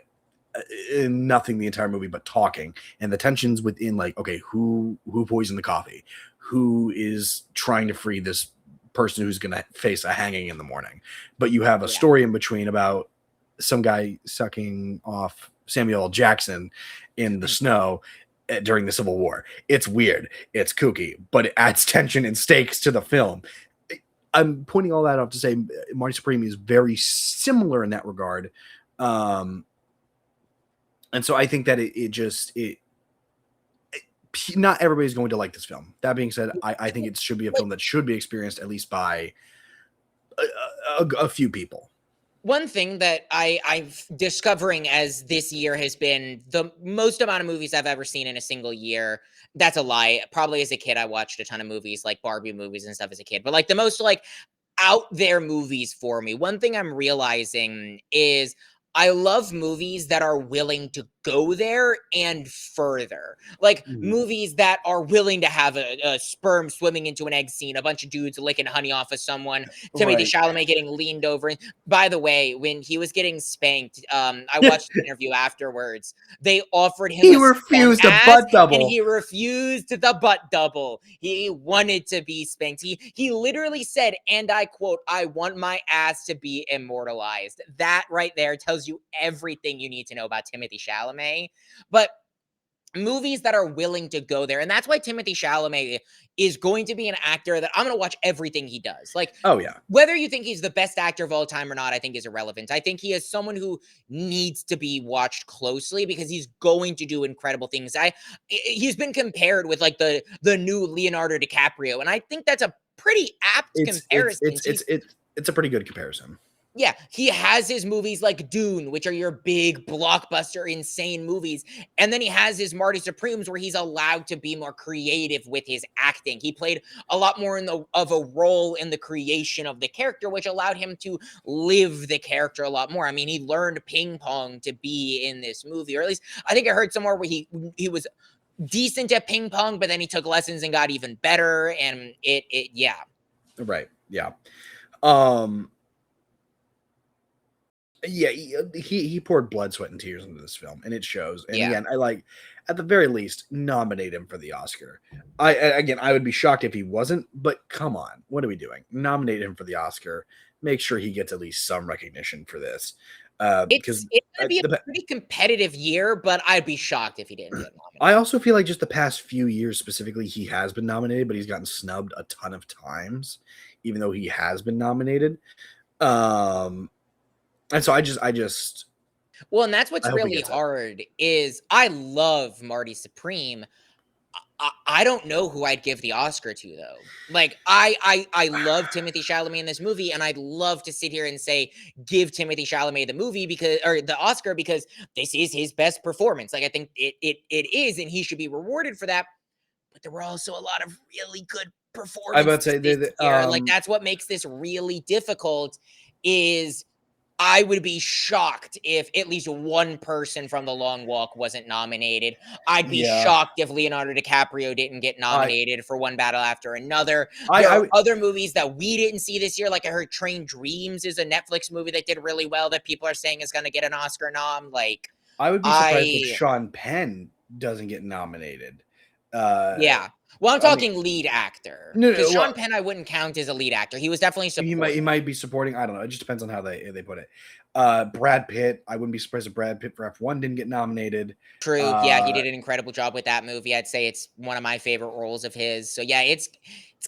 nothing the entire movie but talking, and the tensions within, like, okay, who poisoned the coffee, who is trying to free this person who's going to face a hanging in the morning. But you have a story in between about some guy sucking off Samuel L. Jackson in the snow during the Civil War. It's weird, it's kooky, but it adds tension and stakes to the film. I'm pointing all that out to say Marty Supreme is very similar in that regard. And so I think that not everybody's going to like this film. That being said, I think it should be a film that should be experienced at least by a few people. One thing that I've discovering as this year has been the most amount of movies I've ever seen in a single year. That's a lie. Probably as a kid, I watched a ton of movies, like Barbie movies and stuff as a kid. But like the most like out there movies for me, one thing I'm realizing is I love movies that are willing to go there and further. Like movies that are willing to have a sperm swimming into an egg scene, a bunch of dudes licking honey off of someone, Timothy Right. Chalamet getting leaned over. And by the way, when he was getting spanked, I watched the interview afterwards. They offered him He a spank refused a ass, butt and double. he refused the butt double. He wanted to be spanked. He literally said, and I quote, "I want my ass to be immortalized." That right there tells you everything you need to know about Timothy Chalamet. But movies that are willing to go there, and that's why Timothy Chalamet is going to be an actor that I'm going to watch everything he does. Like, Oh yeah. whether you think he's the best actor of all time or not, I think is irrelevant. I think he is someone who needs to be watched closely because he's going to do incredible things. He's been compared with like the new Leonardo DiCaprio, and I think that's a pretty apt It's it's comparison. it's it's it's it's a pretty good comparison. Yeah, he has his movies like Dune, which are your big blockbuster, insane movies. And then he has his Marty Supremes where he's allowed to be more creative with his acting. He played a lot more of a role in the creation of the character, which allowed him to live the character a lot more. I mean, he learned ping pong to be in this movie, or at least I think I heard somewhere where he was decent at ping pong, but then he took lessons and got even better. And yeah. Right. Yeah. Um yeah, he poured blood, sweat, and tears into this film, and it shows. And Yeah. again, I like, at the very least, nominate him for the Oscar. I would be shocked if he wasn't, but come on, what are we doing? Nominate him for the Oscar. Make sure he gets at least some recognition for this, because It's gonna be a pretty competitive year, but I'd be shocked if he didn't get nominated. I also feel like just the past few years specifically, he has been nominated, but he's gotten snubbed a ton of times, even though he has been nominated. Um, and so I just Well, and that's I what's hope he really gets it. hard is I love Marty Supreme. I don't know who I'd give the Oscar to though. Like I love Timothy Chalamet in this movie, and I'd love to sit here and say give Timothy Chalamet the movie because or the Oscar because this is his best performance. Like I think it is, and he should be rewarded for that. But there were also a lot of really good I about to performances say this that year. Like that's what makes this really difficult. Is I would be shocked if at least one person from The Long Walk wasn't nominated. I'd be yeah. shocked if Leonardo DiCaprio didn't get nominated for One Battle After Another. I, There I are would- other movies that we didn't see this year. Like I heard Train Dreams is a Netflix movie that did really well that people are saying is going to get an Oscar nom. Like I would be surprised if I Sean Penn doesn't get nominated. yeah. Well, I'm I mean, talking lead actor no, because Sean well, Penn I wouldn't count as a lead actor. He was definitely he supporting. might be supporting. I don't know. It just depends on how they put it. Brad Pitt. I wouldn't be surprised if Brad Pitt for F1 didn't get nominated. True. Yeah, he did an incredible job with that movie. I'd say it's one of my favorite roles of his. So yeah, it's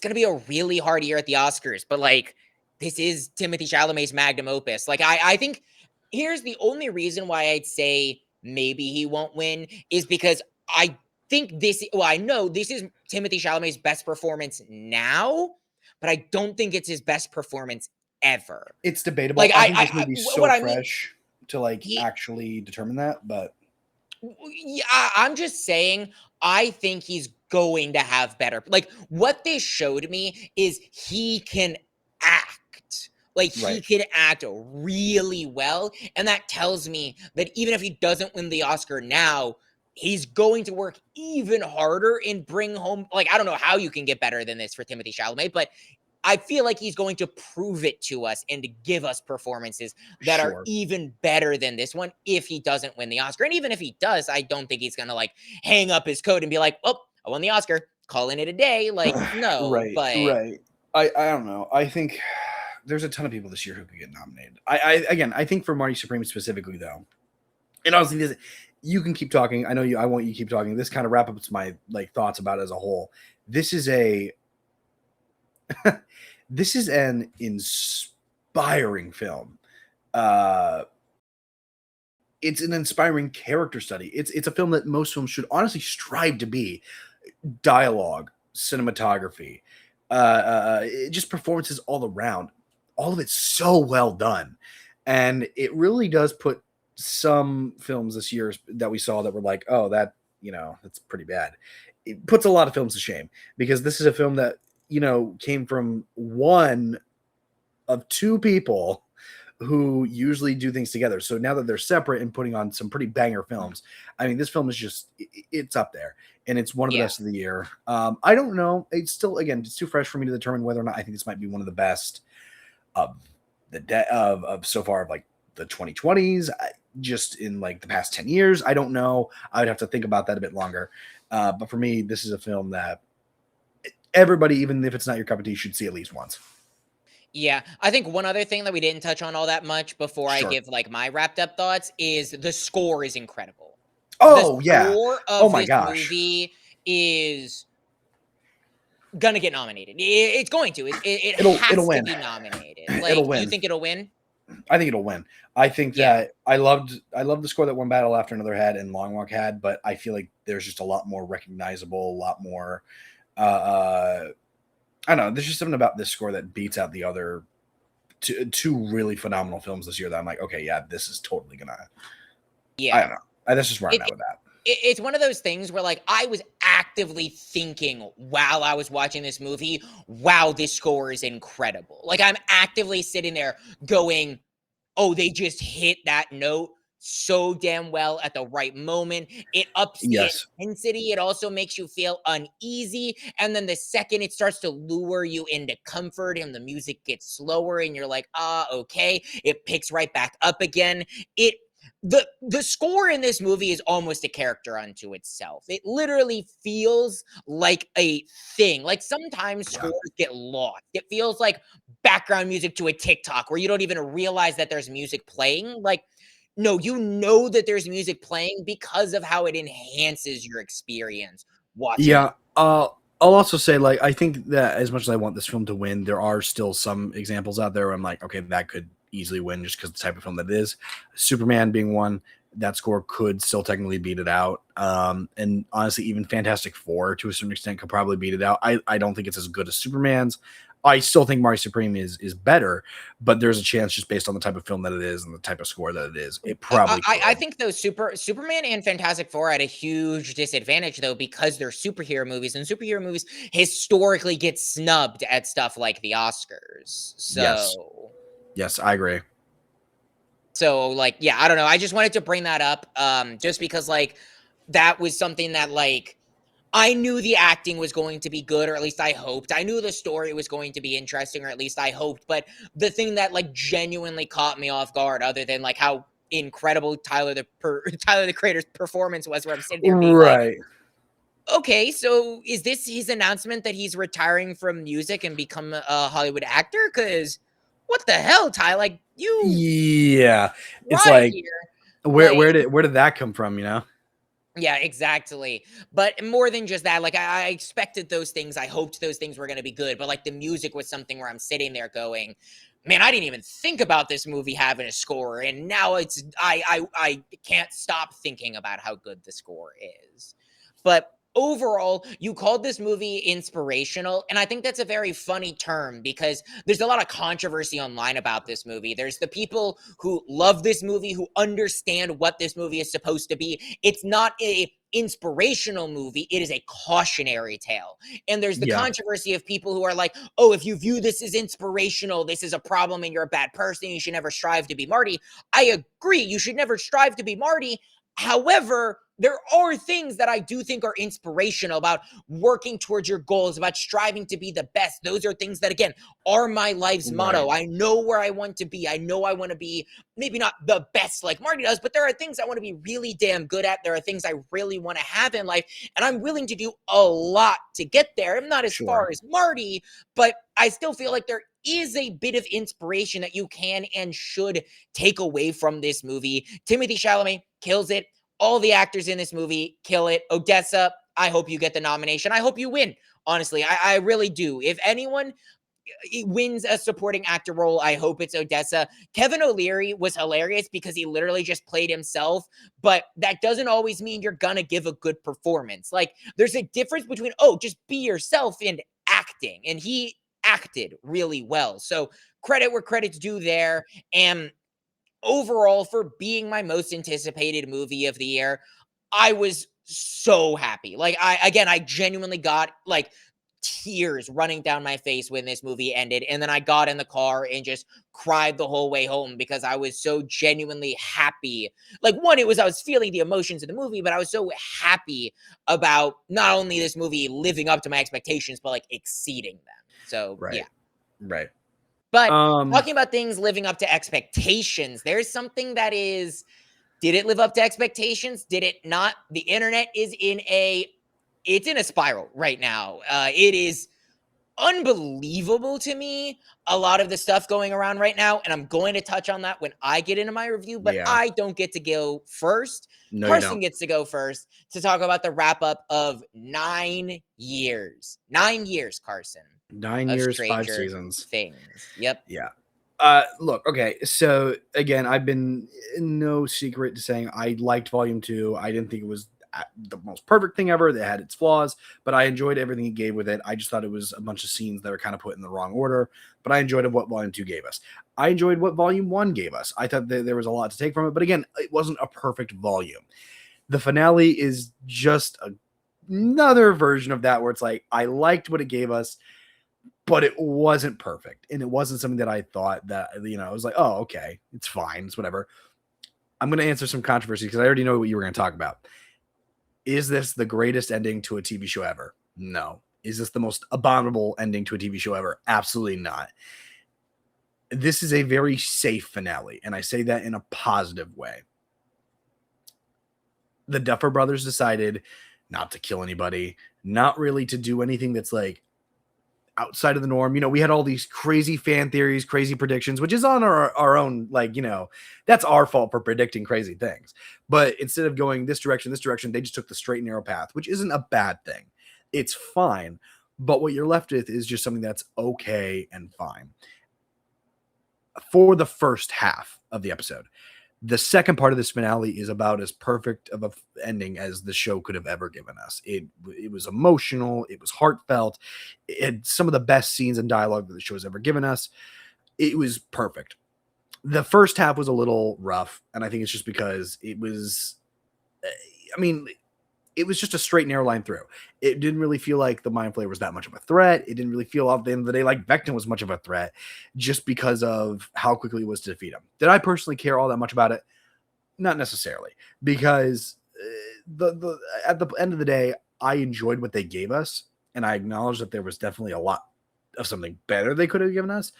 gonna be a really hard year at the Oscars, but like this is Timothy Chalamet's magnum opus. Like I think here's the only reason why I'd say maybe he won't win is because I think this well, I know this is Timothy Chalamet's best performance now, but I don't think it's his best performance ever. It's debatable. Like I think this movie's so what I mean fresh to like he actually determine that, but Yeah, I'm just saying, I think he's going to have better. Like, what this showed me is he can act. Like, he right. can act really well. And that tells me that even if he doesn't win the Oscar now, he's going to work even harder and bring home. Like, I don't know how you can get better than this for Timothy Chalamet, but I feel like he's going to prove it to us and to give us performances that are Sure. even better than this one if he doesn't win the Oscar. And even if he does, I don't think he's going to like hang up his coat and be like, "Oh, I won the Oscar, calling it a day." Like, no, Right. but Right. I don't know. I think there's a ton of people this year who could get nominated. I think for Marty Supreme specifically though, and honestly, you can keep talking. I know you. I want you to keep talking. This kind of wrap up my like thoughts about it as a whole. This is a this is an inspiring film. It's an inspiring character study. It's a film that most films should honestly strive to be. Dialogue, cinematography, just performances all around. All of it's so well done, and it really does put some films this year that we saw that were like, oh, that's pretty bad. It puts a lot of films to shame because this is a film that came from one of two people who usually do things together. So now that they're separate and putting on some pretty banger films, I mean, this film is just, it's up there and it's one of the yeah. best of the year. I don't know. It's still, again, it's too fresh for me to determine whether or not I think this might be one of the best of of so far of like the 2020s, just in like the past 10 years. I don't know. I would have to think about that a bit longer. But for me, this is a film that everybody, even if it's not your cup of tea, should see at least once. Yeah, I think one other thing that we didn't touch on all that much before I Sure. give like my wrapped up thoughts is the score is incredible. Oh, The yeah. score Oh of my this gosh. movie is gonna get nominated. It's going to. It It'll has to win. be nominated. It'll Like, you win. think it'll win? I think it'll win. I think Yeah. that I loved the score that One Battle After Another had and Long Walk had, but I feel like there's just a lot more recognizable, a lot more I don't know, there's just something about this score that beats out the other two really phenomenal films this year that I'm like, okay, yeah, this is totally gonna Yeah. I don't know. That's just where I'm at with that. It's one of those things where like I was actively thinking while I was watching this movie, wow, this score is incredible. Like I'm actively sitting there going, oh, they just hit that note so damn well at the right moment. It ups the Yes. intensity. It also makes you feel uneasy. And then the second it starts to lure you into comfort and the music gets slower and you're like, okay. It picks right back up again. The score in this movie is almost a character unto itself. It literally feels like a thing. Like sometimes scores get lost. It feels like background music to a TikTok where you don't even realize that there's music playing. Like, no, you know that there's music playing because of how it enhances your experience watching. Yeah. I'll also say, like, I think that as much as I want this film to win, there are still some examples out there where I'm like, okay, that could easily win just because the type of film that it is. Superman being one, that score could still technically beat it out. And honestly, even Fantastic Four to a certain extent could probably beat it out. I don't think it's as good as Superman's. I still think Marty Supreme is better, but there's a chance just based on the type of film that it is and the type of score that it is, it probably I could. think those Superman and Fantastic Four had a huge disadvantage though because they're superhero movies, and superhero movies historically get snubbed at stuff like the Oscars. Yes. Yes, I agree. So like, yeah, I don't know. I just wanted to bring that up, just because like that was something that like I knew the acting was going to be good, or at least I hoped. I knew the story was going to be interesting, or at least I hoped. But the thing that like genuinely caught me off guard, other than like how incredible Tyler the Creator's performance was, where I'm sitting there being like, Right. okay, so is this his announcement that he's retiring from music and become a Hollywood actor? Because what the hell, Ty? Like you Yeah. It's tried like here. where Like, where did that come from, you know? yeah, exactly. But more than just that, like I expected those things. I hoped those things were going to be good. But like the music was something where I'm sitting there going, man, I didn't even think about this movie having a score, and now I can't stop thinking about how good the score is. But overall, you called this movie inspirational, and I think that's a very funny term because there's a lot of controversy online about this movie. There's the people who love this movie, who understand what this movie is supposed to be. It's not a inspirational movie, it is a cautionary tale. And there's the Yeah. controversy of people who are like, oh, if you view this as inspirational, this is a problem and you're a bad person, you should never strive to be Marty. I agree, you should never strive to be Marty. However, there are things that I do think are inspirational about working towards your goals, about striving to be the best. Those are things that, again, are my life's Right. motto. I know where I want to be. I know I want to be maybe not the best like Marty does, but there are things I want to be really damn good at. There are things I really want to have in life, and I'm willing to do a lot to get there. I'm not as Sure. far as Marty, but I still feel like there is a bit of inspiration that you can and should take away from this movie. Timothée Chalamet kills it. All the actors in this movie kill it. Odessa, I hope you get the nomination. I hope you win. Honestly, I really do. If anyone wins a supporting actor role, I hope it's Odessa. Kevin O'Leary was hilarious because he literally just played himself, but that doesn't always mean you're gonna give a good performance. Like, there's a difference between, oh, just be yourself and acting, and he acted really well. So credit where credit's due there. And overall, for being my most anticipated movie of the year, I was so happy. Like, I genuinely got like tears running down my face when this movie ended. And then I got in the car and just cried the whole way home because I was so genuinely happy. Like, one, I was feeling the emotions of the movie, but I was so happy about not only this movie living up to my expectations, but like exceeding them. So, yeah. Right. Right. But Um talking about things living up to expectations, there's something that is, did it live up to expectations? Did it not? The internet is it's in a spiral right now. It is unbelievable to me, a lot of the stuff going around right now, and I'm going to touch on that when I get into my review, but yeah. I don't get to go first. No, you Carson don't. gets to go first to talk about the wrap up of 9 years. 9 years, Carson, 9 of years, 5 Stranger seasons. Things. Yep. Yeah. Look, okay. So again, I've been no secret to saying I liked Volume 2. I didn't think it was the most perfect thing ever. It had its flaws, but I enjoyed everything he gave with it. I just thought it was a bunch of scenes that were kind of put in the wrong order, but I enjoyed what Volume 2 gave us. I enjoyed what Volume 1 gave us. I thought that there was a lot to take from it, but again, it wasn't a perfect volume. The finale is just another version of that where it's like, I liked what it gave us, but it wasn't perfect. And it wasn't something that I thought that, I was like, oh, okay, it's fine. It's whatever. I'm going to answer some controversy because I already know what you were going to talk about. Is this the greatest ending to a TV show ever? No. Is this the most abominable ending to a TV show ever? Absolutely not. This is a very safe finale, and I say that in a positive way. The Duffer Brothers decided not to kill anybody, not really to do anything that's like outside of the norm. We had all these crazy fan theories, crazy predictions, which is on our own, that's our fault for predicting crazy things. But instead of going this direction, they just took the straight and narrow path, which isn't a bad thing. It's fine. But what you're left with is just something that's okay and fine. For the first half of the episode, The second part of this finale is about as perfect of a ending as the show could have ever given us. It was emotional, it was heartfelt, it had some of the best scenes and dialogue that the show has ever given us. It was perfect. The first half was a little rough, and I think it's just because it was, I mean, it was just a straight narrow line through. It didn't really feel like the Mind Flayer was that much of a threat. It didn't really feel at the end of the day like Vecna was much of a threat, just because of how quickly it was to defeat him. Did I personally care all that much about it? Not necessarily, because the at the end of the day, I enjoyed what they gave us, and I acknowledge that there was definitely a lot of something better they could have given us,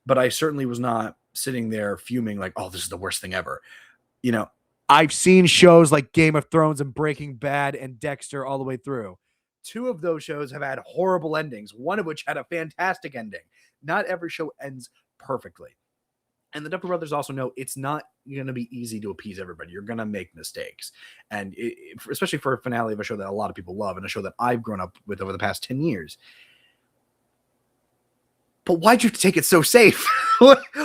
but I certainly was not sitting there fuming like, oh, this is the worst thing ever. You know, I've seen shows like Game of Thrones and Breaking Bad and Dexter all the way through. Two of those shows have had horrible endings, one of which had a fantastic ending. Not every show ends perfectly. And the Duffer Brothers also know it's not going to be easy to appease everybody. You're going to make mistakes. And especially for a finale of a show that a lot of people love and a show that I've grown up with over the past 10 years. But why'd you take it so safe?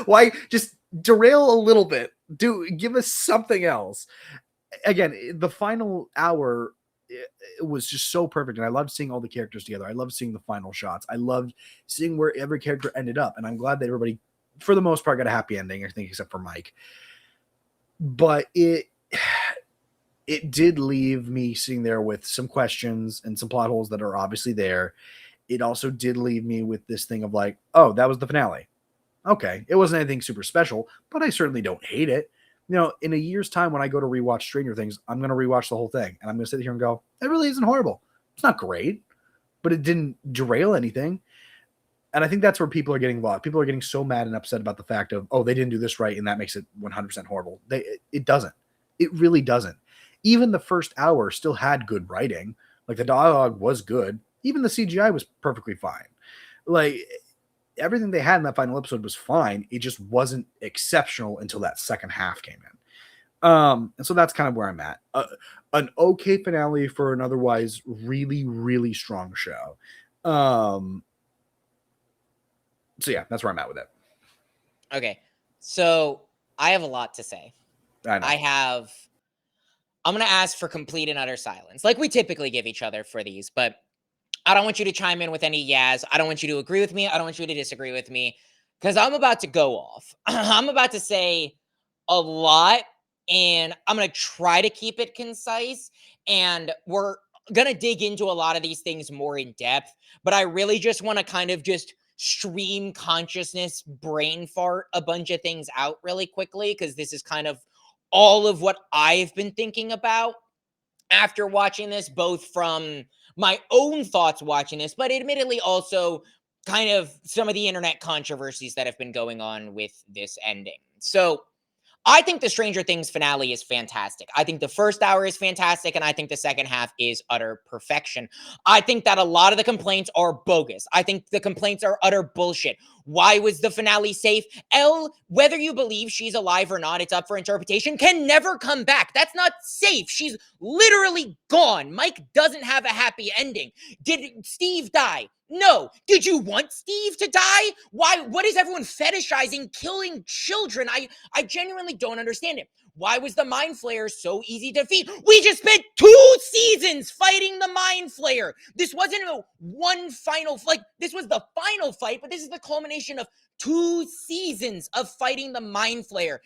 Why just derail a little bit? Give us something else. Again, the final hour, it was just so perfect. And I loved seeing all the characters together. I loved seeing the final shots. I loved seeing where every character ended up. And I'm glad that everybody, for the most part, got a happy ending, I think, except for Mike. But it did leave me sitting there with some questions and some plot holes that are obviously there. It also did leave me with this thing of like, oh, that was the finale. Okay, it wasn't anything super special, but I certainly don't hate it. You know, in a year's time when I go to rewatch Stranger Things, I'm going to rewatch the whole thing. And I'm going to sit here and go, it really isn't horrible. It's not great, but it didn't derail anything. And I think that's where people are getting lost. People are getting so mad and upset about the fact of, oh, they didn't do this right, and that makes it 100% horrible. It doesn't. It really doesn't. Even the first hour still had good writing. Like, the dialogue was good. Even the CGI was perfectly fine. Like, everything they had in that final episode was fine. It just wasn't exceptional until that second half came in. And so that's kind of where I'm at. An okay finale for an otherwise really, really strong show. So yeah, that's where I'm at with it. Okay. So I have a lot to say. I know. I'm going to ask for complete and utter silence, like we typically give each other for these, but I don't want you to chime in with any yas. I don't want you to agree with me. I don't want you to disagree with me, because I'm about to go off. I'm about to say a lot, and I'm going to try to keep it concise, and we're going to dig into a lot of these things more in depth, but I really just want to kind of just stream consciousness, brain fart a bunch of things out really quickly, because this is kind of all of what I've been thinking about after watching this, both from my own thoughts watching this, but admittedly also kind of some of the internet controversies that have been going on with this ending. So I think the Stranger Things finale is fantastic. I think the first hour is fantastic, and I think the second half is utter perfection. I think that a lot of the complaints are bogus. I think the complaints are utter bullshit. Why was the finale safe? Elle, whether you believe she's alive or not, it's up for interpretation, can never come back. That's not safe. She's literally gone. Mike doesn't have a happy ending. Did Steve die? No. Did you want Steve to die? Why? What is everyone fetishizing killing children? I genuinely don't understand it. Why was the Mind Flayer so easy to defeat? We just spent 2 seasons fighting the Mind Flayer. This wasn't a one final, like, this was the final fight, but this is the culmination of 2 seasons of fighting the Mind Flayer.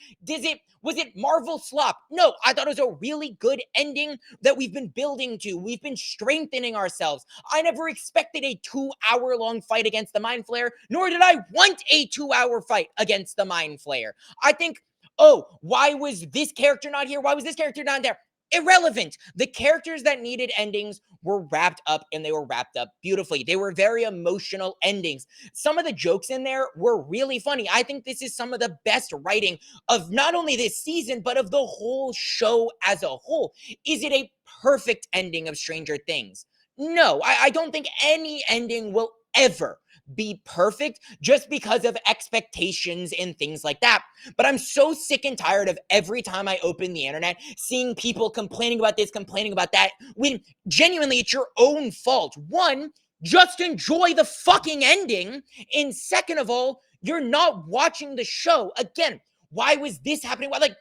Was it Marvel slop? No, I thought it was a really good ending that we've been building to. We've been strengthening ourselves. I never expected a 2-hour-long fight against the Mind Flayer, nor did I want a 2-hour fight against the Mind Flayer. I think, oh, why was this character not here? Why was this character not there? Irrelevant. The characters that needed endings were wrapped up, and they were wrapped up beautifully. They were very emotional endings. Some of the jokes in there were really funny. I think this is some of the best writing of not only this season, but of the whole show as a whole. Is it a perfect ending of Stranger Things? No, I don't think any ending will ever be perfect just because of expectations and things like that. But I'm so sick and tired of every time I open the internet seeing people complaining about this, complaining about that, when genuinely it's your own fault. One, just enjoy the fucking ending. And second of all, you're not watching the show. Again, why was this happening? Why, like,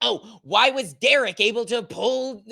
oh, why was Derek able to pull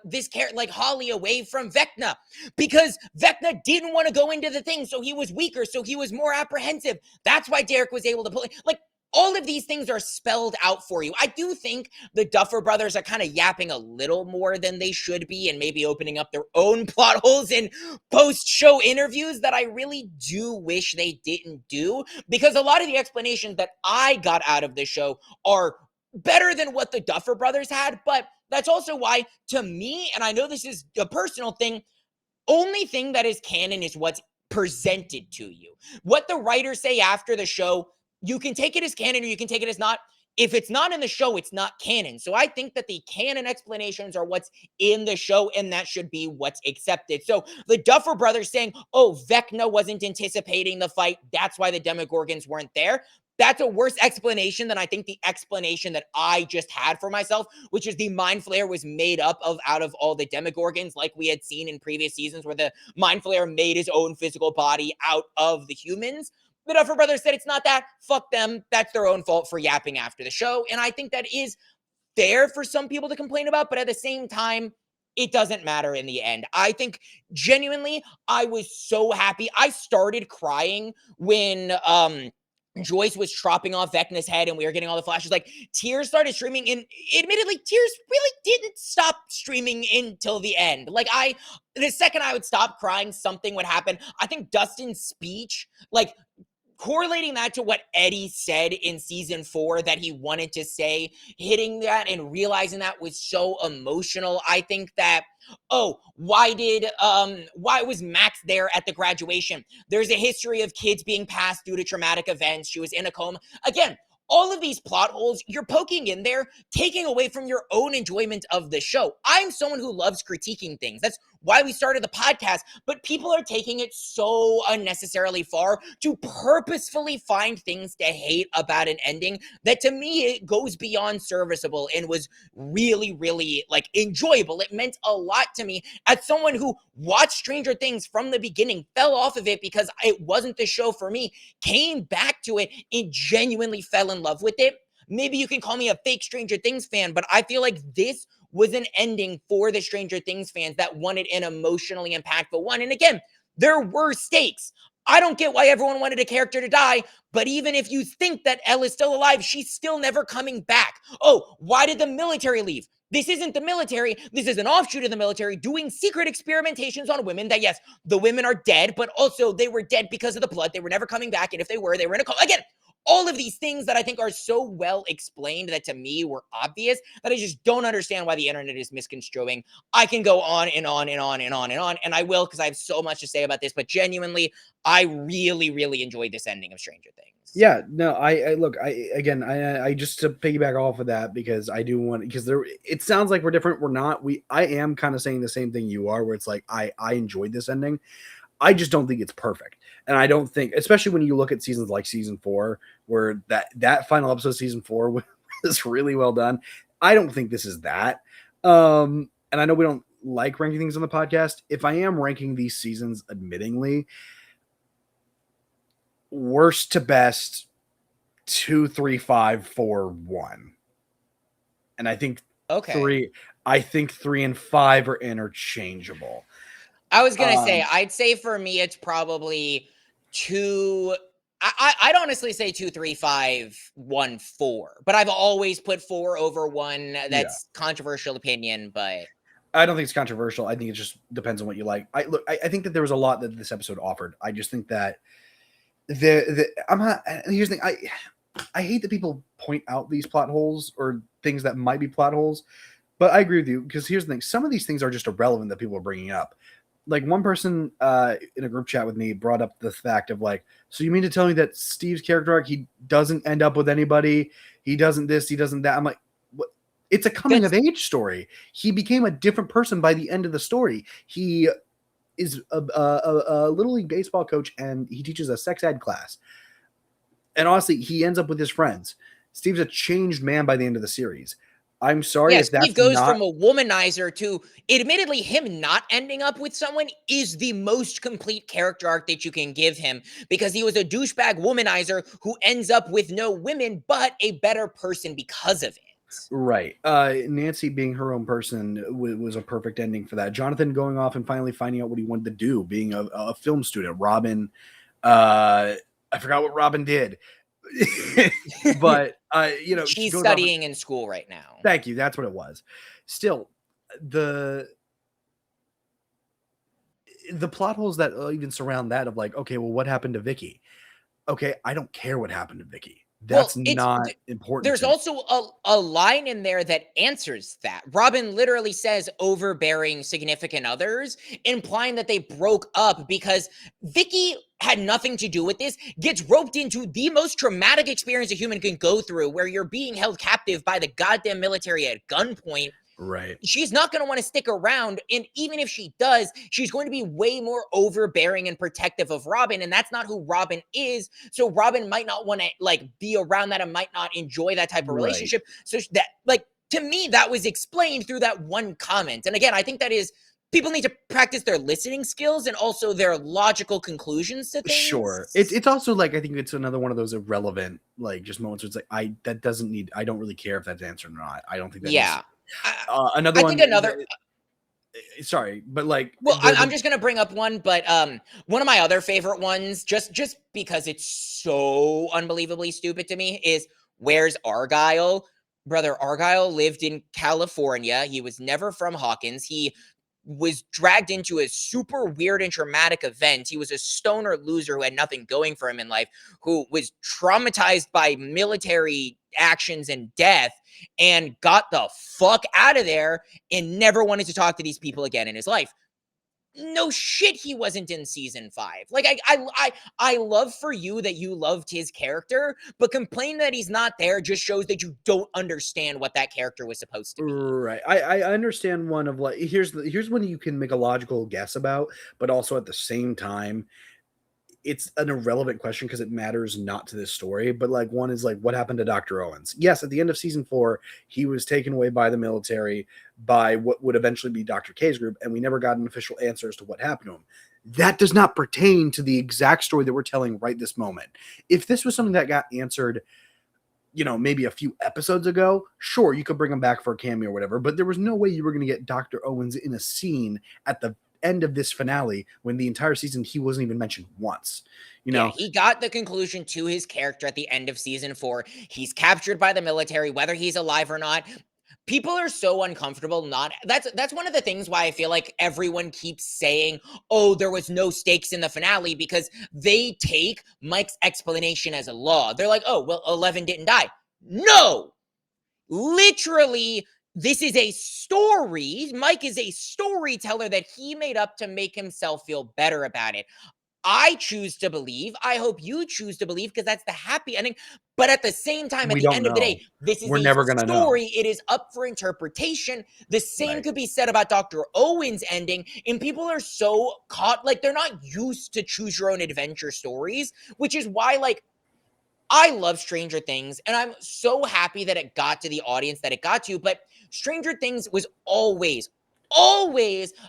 this character like Holly away from Vecna? Because Vecna didn't want to go into the thing, so he was weaker, so he was more apprehensive. That's why Derek was able to pull it. Like, all of these things are spelled out for you. I do think the Duffer Brothers are kind of yapping a little more than they should be and maybe opening up their own plot holes in post-show interviews that I really do wish they didn't do, because a lot of the explanations that I got out of the show are better than what the Duffer Brothers had. But that's also why, to me, and I know this is a personal thing, only thing that is canon is what's presented to you. What the writers say after the show, you can take it as canon or you can take it as not. If it's not in the show, it's not canon. So I think that the canon explanations are what's in the show, and that should be what's accepted. So the Duffer Brothers saying, oh, Vecna wasn't anticipating the fight, that's why the Demogorgons weren't there. That's a worse explanation than I think the explanation that I just had for myself, which is the Mind Flayer was made up of out of all the Demogorgons, like we had seen in previous seasons where the Mind Flayer made his own physical body out of the humans. The Duffer Brothers said it's not that. Fuck them. That's their own fault for yapping after the show. And I think that is fair for some people to complain about, but at the same time, it doesn't matter in the end. I think genuinely, I was so happy. I started crying when Joyce was chopping off Vecna's head and we were getting all the flashes. Like, tears started streaming, and admittedly, tears really didn't stop streaming until the end. Like, the second I would stop crying, something would happen. I think Dustin's speech, like, correlating that to what Eddie said in season 4 that he wanted to say, hitting that and realizing that was so emotional. I think that, oh, why was Max there at the graduation? There's a history of kids being passed due to traumatic events. She was in a coma. Again, all of these plot holes you're poking in there, taking away from your own enjoyment of the show. I'm someone who loves critiquing things. That's why we started the podcast, but people are taking it so unnecessarily far to purposefully find things to hate about an ending that, to me, it goes beyond serviceable and was really, really, like, enjoyable. It meant a lot to me as someone who watched Stranger Things from the beginning, fell off of it because it wasn't the show for me, came back to it and genuinely fell in love with it. Maybe you can call me a fake Stranger Things fan, but I feel like this was an ending for the Stranger Things fans that wanted an emotionally impactful one. And again, there were stakes. I don't get why everyone wanted a character to die, but even if you think that Elle is still alive, she's still never coming back. Oh, why did the military leave? This isn't the military. This is an offshoot of the military doing secret experimentations on women that, yes, the women are dead, but also they were dead because of the blood. They were never coming back. And if they were in a coma. Again, all of these things that I think are so well explained that to me were obvious that I just don't understand why the internet is misconstruing. I can go on and on and on and on and on, and I will because I have so much to say about this, but genuinely, I really, really enjoyed this ending of Stranger Things. Yeah, no, I look, I just to piggyback off of that, because I do want, because it sounds like we're different. We're not. I am kind of saying the same thing you are, where it's like I enjoyed this ending. I just don't think it's perfect. And I don't think, especially when you look at seasons like season 4, where that final episode of season 4 was really well done. I don't think this is that. And I know we don't like ranking things on the podcast. If I am ranking these seasons, admittingly, worst to best, 2, 3, 5, 4, 1. And I think okay. 3 and 5 are interchangeable. I was gonna say, I'd say for me, it's probably 2. I'd honestly say 2, 3, 5, 1, 4. But I've always put 4 over 1. That's controversial opinion, but I don't think it's controversial. I think it just depends on what you like. I think that there was a lot that this episode offered. I just think that I'm not. Here's the thing. I hate that people point out these plot holes or things that might be plot holes, but I agree with you, because here's the thing. Some of these things are just irrelevant that people are bringing up. Like, one person in a group chat with me brought up the fact of, like, so you mean to tell me that Steve's character arc, he doesn't end up with anybody, he doesn't this, he doesn't that? I'm like, what? It's a coming of age story. He became a different person by the end of the story. He is a little league baseball coach, and he teaches a sex ed class. And honestly, he ends up with his friends. Steve's a changed man by the end of the series. I'm sorry if Steve that's goes not from a womanizer to, admittedly, him not ending up with someone is the most complete character arc that you can give him, because he was a douchebag womanizer who ends up with no women, but a better person because of it. Right. Nancy being her own person was a perfect ending for that. Jonathan going off and finally finding out what he wanted to do, being a film student. Robin, I forgot what Robin did, but she She's goes off. studying in school right now. Thank you. That's what it was. Still, the plot holes that even surround that of like, okay, well, what happened to Vicky? Okay, I don't care what happened to Vicky. That's Well, it's not important there's to me. also a line in there that answers that. Robin literally says overbearing significant others, implying that they broke up because Vicky had nothing to do with this, gets roped into the most traumatic experience a human can go through, where you're being held captive by the goddamn military at gunpoint. Right. She's not going to want to stick around. And even if she does, she's going to be way more overbearing and protective of Robin. And that's not who Robin is. So Robin might not want to like be around that and might not enjoy that type of Right. relationship. So that, like, to me, that was explained through that one comment. And again, I think that is people need to practice their listening skills and also their logical conclusions to things. Sure. It's also like, I think it's another one of those irrelevant, like, just moments where it's like, I don't really care if that's answered or not. I don't think that Yeah. another I one. think another Sorry, but like Well, I'm just gonna bring up one, but one of my other favorite ones, just because it's so unbelievably stupid to me, is where's Argyle? Brother Argyle lived in California. He was never from Hawkins. He was dragged into a super weird and traumatic event. He was a stoner loser who had nothing going for him in life, who was traumatized by military actions and death, and got the fuck out of there and never wanted to talk to these people again in his life. No shit, he wasn't in season 5. Like I love for you that you loved his character, but complaining that he's not there just shows that you don't understand what that character was supposed to be. Right. I understand one of like, here's one you can make a logical guess about, but also at the same time, it's an irrelevant question because it matters not to this story. But like, one is like, what happened to Dr. Owens? Yes, at the end of season 4, he was taken away by the military by what would eventually be Dr. K's group, and we never got an official answer as to what happened to him. That does not pertain to the exact story that we're telling right this moment. If this was something that got answered, maybe a few episodes ago, sure, you could bring him back for a cameo or whatever, but there was no way you were going to get Dr. Owens in a scene at the end of this finale when the entire season he wasn't even mentioned once. Yeah, he got the conclusion to his character at the end of season 4. He's captured by the military, whether he's alive or not. People are so uncomfortable not that's one of the things why I feel like everyone keeps saying, "Oh, there was no stakes in the finale," because they take Mike's explanation as a law. They're like, "Oh, well, 11 didn't die." No! Literally, this is a story. Mike is a storyteller that he made up to make himself feel better about it. I choose to believe. I hope you choose to believe because that's the happy ending. But at the same time, at We the don't end of the know. day, this is We're a never going to know. story. It is up for interpretation. The same Right. could be said about Dr. Owen's ending. And people are so caught, like, they're not used to choose your own adventure stories, which is why, like, I love Stranger Things, and I'm so happy that it got to the audience that it got to. But Stranger Things was always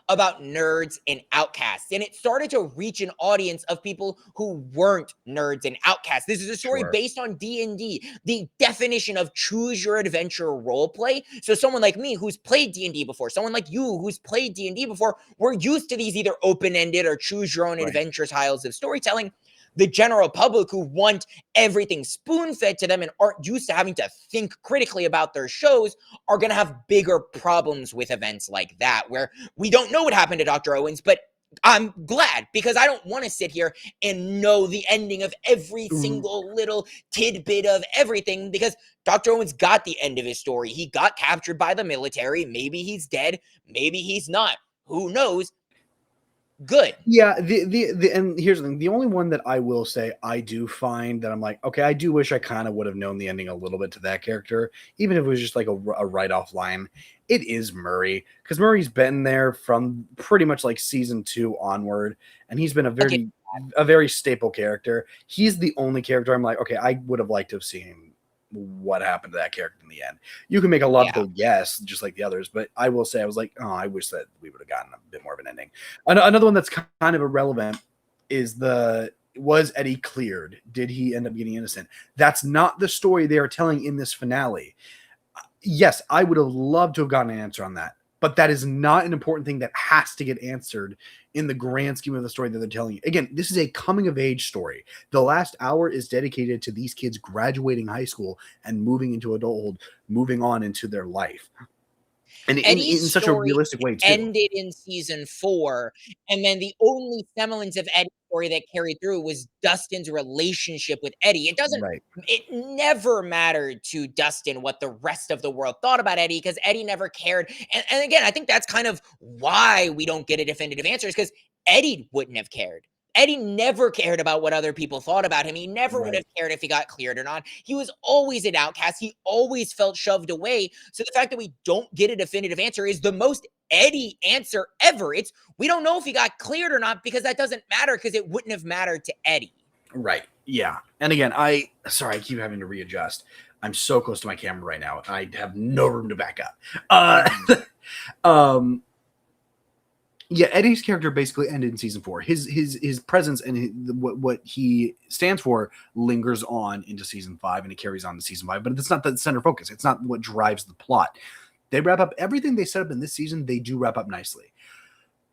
about nerds and outcasts. And it started to reach an audience of people who weren't nerds and outcasts. This is a story Sure. based on D&D, the definition of choose your adventure role play. So someone like me who's played D&D before, someone like you who's played D&D before, we're used to these either open-ended or choose your own Right. adventure styles of storytelling. The general public who want everything spoon-fed to them and aren't used to having to think critically about their shows are going to have bigger problems with events like that, where we don't know what happened to Dr. Owens, but I'm glad because I don't want to sit here and know the ending of every single little tidbit of everything, because Dr. Owens got the end of his story. He got captured by the military. Maybe he's dead. Maybe he's not. Who knows? Good. Yeah, the and here's the thing. The only one that I will say I do find that I'm like, okay, I do wish I kind of would have known the ending a little bit to that character, even if it was just like a write-off line. It is Murray, because Murray's been there from pretty much like season 2 onward, and he's been a very staple character. He's the only character I'm like, okay, I would have liked to have seen what happened to that character in the end. You can make a logical guess, just like the others, but I will say I was like, oh, I wish that we would have gotten a bit more of an ending. Another one that's kind of irrelevant is was Eddie cleared? Did he end up getting innocent? That's not the story they are telling in this finale. Yes, I would have loved to have gotten an answer on that. But that is not an important thing that has to get answered in the grand scheme of the story that they're telling you. Again, this is a coming of age story. The last hour is dedicated to these kids graduating high school and moving into adulthood, moving on into their life. And Eddie's in such a story realistic way, too. ended in season 4, and then the only semblance of Eddie's story that carried through was Dustin's relationship with Eddie. Right. It never mattered to Dustin what the rest of the world thought about Eddie because Eddie never cared. And again, I think that's kind of why we don't get a definitive answer is because Eddie wouldn't have cared. Eddie never cared about what other people thought about him. He never would have Right. cared if he got cleared or not. He was always an outcast. He always felt shoved away. So the fact that we don't get a definitive answer is the most Eddie answer ever. It's we don't know if he got cleared or not because that doesn't matter because it wouldn't have mattered to Eddie. Right. Yeah. And again, I keep having to readjust. I'm so close to my camera right now. I have no room to back up. Um yeah, Eddie's character basically ended in season 4. His presence and what he stands for lingers on into season 5, and it carries on to season 5. But it's not the center focus. It's not what drives the plot. They wrap up everything they set up in this season. They do wrap up nicely.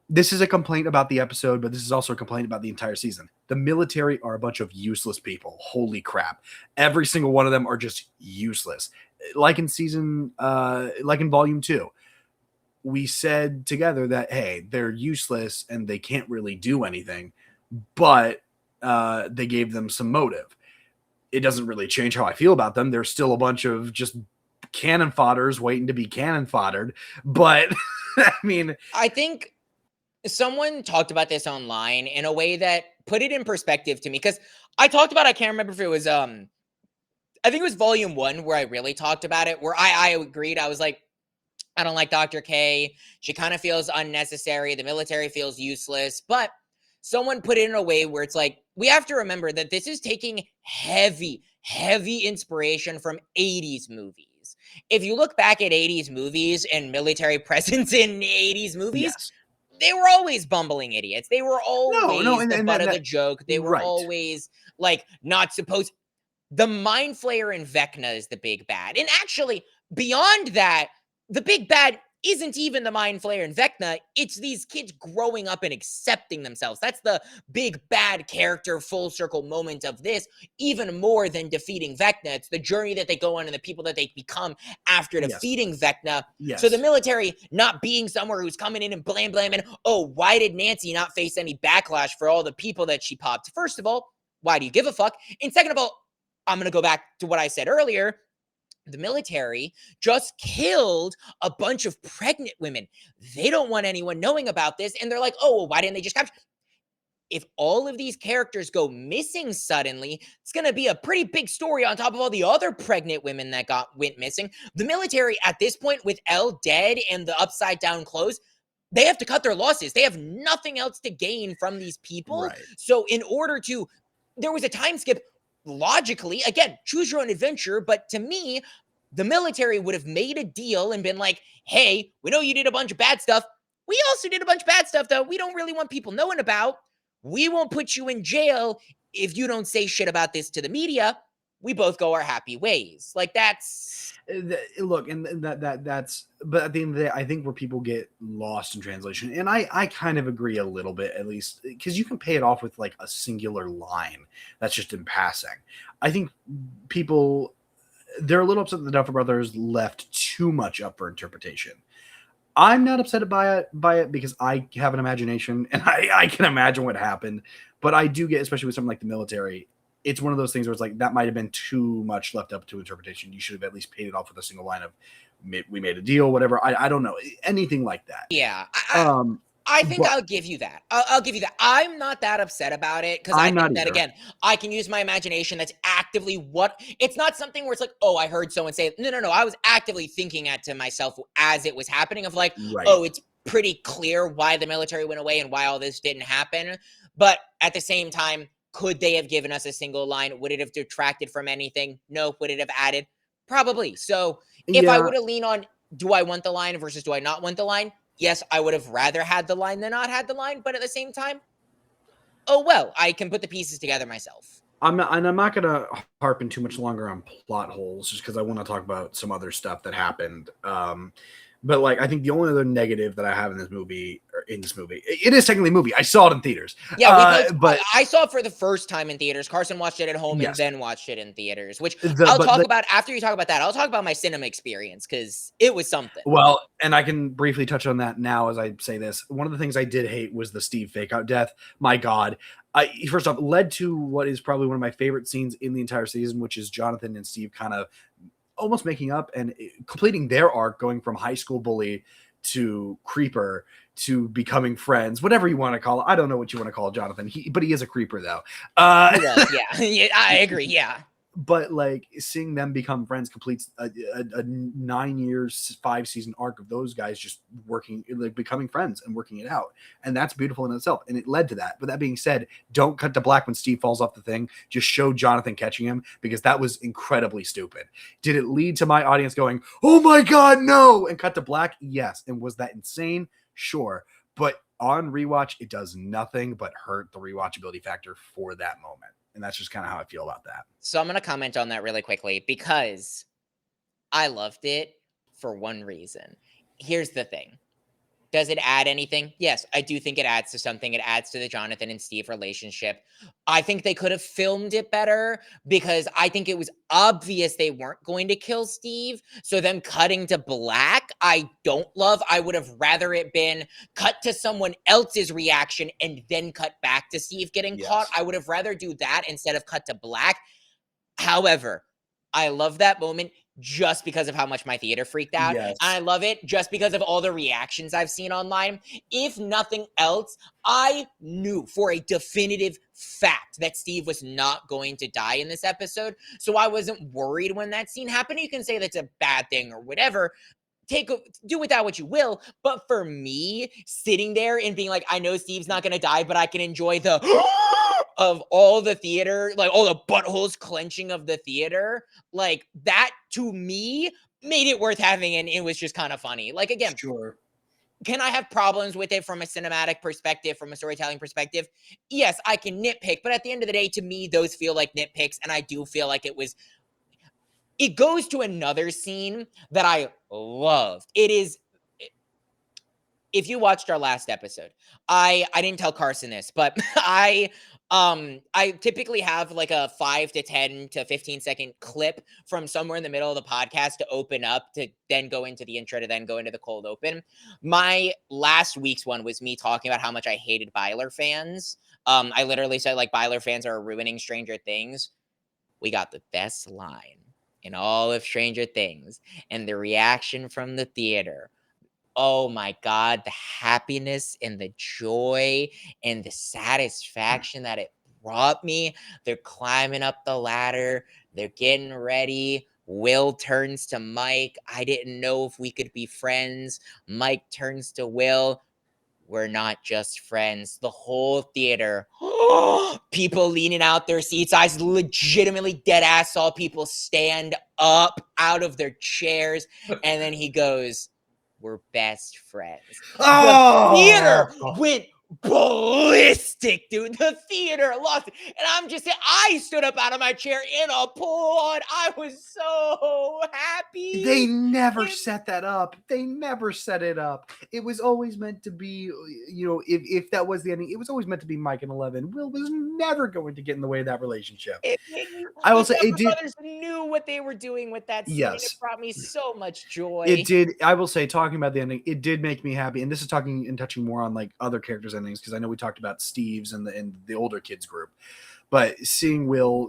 This is a complaint about the episode, but this is also a complaint about the entire season. The military are a bunch of useless people. Holy crap! Every single one of them are just useless. Like in volume 2. We said together that, hey, they're useless and they can't really do anything, but they gave them some motive. It doesn't really change how I feel about them. They're still a bunch of just cannon fodders waiting to be cannon foddered. But I mean, I think someone talked about this online in a way that put it in perspective to me because I talked about, I can't remember if it was I think it was volume 1 where I really talked about it, where I agreed. I was like, I don't like Dr. K. She kind of feels unnecessary. The military feels useless. But someone put it in a way where it's like, we have to remember that this is taking heavy, heavy inspiration from 80s movies. If you look back at 80s movies and military presence in 80s movies, yes. they were always bumbling idiots. They were No, always the and butt of the joke. They were right. always like not supposed. The Mind Flayer in Vecna is the big bad. And actually, beyond that, the big bad isn't even the Mind Flayer in Vecna. It's these kids growing up and accepting themselves. That's the big bad character full circle moment of this, even more than defeating Vecna. It's the journey that they go on and the people that they become after Yes. defeating Vecna. Yes. So the military not being somewhere who's coming in and blam, and, oh, why did Nancy not face any backlash for all the people that she popped? First of all, why do you give a fuck? And second of all, I'm going to go back to what I said earlier. The military just killed a bunch of pregnant women. They don't want anyone knowing about this. And they're like, oh, well, why didn't they just capture? If all of these characters go missing suddenly, it's going to be a pretty big story on top of all the other pregnant women that went missing. The military at this point, with Elle dead and the upside down clothes, they have to cut their losses. They have nothing else to gain from these people. Right. So in order to, there was a time skip. Logically, again, choose your own adventure. But to me, the military would have made a deal and been like, hey, we know you did a bunch of bad stuff. We also did a bunch of bad stuff that we don't really want people knowing about. We won't put you in jail if you don't say shit about this to the media. We both go our happy ways. Like that's Look, and that's, but at the end of the day, I think where people get lost in translation, and I kind of agree a little bit, at least, because you can pay it off with like a singular line that's just in passing. I think people, they're a little upset that the Duffer Brothers left too much up for interpretation. I'm not upset by it because I have an imagination and I can imagine what happened. But I do get, especially with something like the military, it's one of those things where it's like that might have been too much left up to interpretation. You should have at least paid it off with a single line of we made a deal, whatever. I don't know, anything like that. Yeah. I think but I'll give you that. I'll give you that. I'm not that upset about it because I I'm not think that, either. again, I can use my imagination. That's actively what it's not something where it's like, oh, I heard someone say, no. I was actively thinking that to myself as it was happening of like, Right. oh, it's pretty clear why the military went away and why all this didn't happen. But at the same time, could they have given us a single line? Would it have detracted from anything? No. Would it have added? Probably. So if I Yeah. were to lean on, do I want the line versus do I not want the line? Yes, I would have rather had the line than not had the line, but at the same time, oh well, I can put the pieces together myself. I'm not gonna harp in too much longer on plot holes just because I want to talk about some other stuff that happened. But like I think the only other negative that I have in this movie, it is technically a movie. I saw it in theaters. Yeah, we both. But I saw it for the first time in theaters. Carson watched it at home and yes, then watched it in theaters, which the I'll but talk the about after you talk about that. I'll talk about my cinema experience because it was something. well, and I can briefly touch on that now as I say this. One of the things I did hate was the Steve fake out death. My God. First off, led to what is probably one of my favorite scenes in the entire season, which is Jonathan and Steve kind of almost making up and completing their arc, going from high school bully to creeper to becoming friends, whatever you want to call it. I don't know what you want to call Jonathan, but he is a creeper though. He was, yeah. Yeah, I agree, yeah. But like seeing them become friends completes a 9 years, 5 season arc of those guys just working, like becoming friends and working it out. And that's beautiful in itself. And it led to that. But that being said, don't cut to black when Steve falls off the thing. Just show Jonathan catching him because that was incredibly stupid. Did it lead to my audience going, oh my God, no, and cut to black? Yes. And was that insane? Sure. But on rewatch, it does nothing but hurt the rewatchability factor for that moment. And that's just kind of how I feel about that. So I'm going to comment on that really quickly because I loved it for one reason. Here's the thing. Does it add anything? Yes, I do think it adds to something. It adds to the Jonathan and Steve relationship. I think they could have filmed it better because I think it was obvious they weren't going to kill Steve. So them cutting to black, I don't love. I would have rather it been cut to someone else's reaction and then cut back to Steve getting caught. I would have rather do that instead of cut to black. However, I love that moment just because of how much my theater freaked out. Yes. And I love it just because of all the reactions I've seen online. If nothing else, I knew for a definitive fact that Steve was not going to die in this episode. So I wasn't worried when that scene happened. You can say that's a bad thing or whatever. Do with that what you will. But for me, sitting there and being like, I know Steve's not going to die, but I can enjoy the of all the theater, like all the buttholes clenching of the theater, like that to me made it worth having. And it was just kind of funny. Like, again, Sure. Can I have problems with it from a cinematic perspective, from a storytelling perspective? Yes, I can nitpick. But at the end of the day, to me, those feel like nitpicks. And I do feel like it goes to another scene that I loved. It is, if you watched our last episode, I didn't tell Carson this, but I typically have like a 5 to 10 to 15-second clip from somewhere in the middle of the podcast to open up, to then go into the intro, to then go into the cold open. My last week's one was me talking about how much I hated Byler fans. I literally said like Byler fans are ruining Stranger Things. We got the best line in all of Stranger Things, and the reaction from the theater. Oh my God, the happiness and the joy and the satisfaction that it brought me. They're climbing up the ladder. They're getting ready. Will turns to Mike. I didn't know if we could be friends. Mike turns to Will. We're not just friends. The whole theater, people leaning out their seats. I legitimately dead ass saw people stand up out of their chairs. And then he goes, we're best friends. The theater went ballistic, dude. The theater lost it. And I'm just saying, I stood up out of my chair in applaud. I was so happy. They never set that up. They never set it up. It was always meant to be, if that was the ending, it was always meant to be Mike and 11. Will was never going to get in the way of that relationship. I will say it did. Brothers knew what they were doing with that scene. Yes. It brought me so much joy. It did. I will say, talking about the ending, it did make me happy. And this is talking and touching more on like other characters' endings, because I know we talked about Steve's and the older kids group, but seeing Will,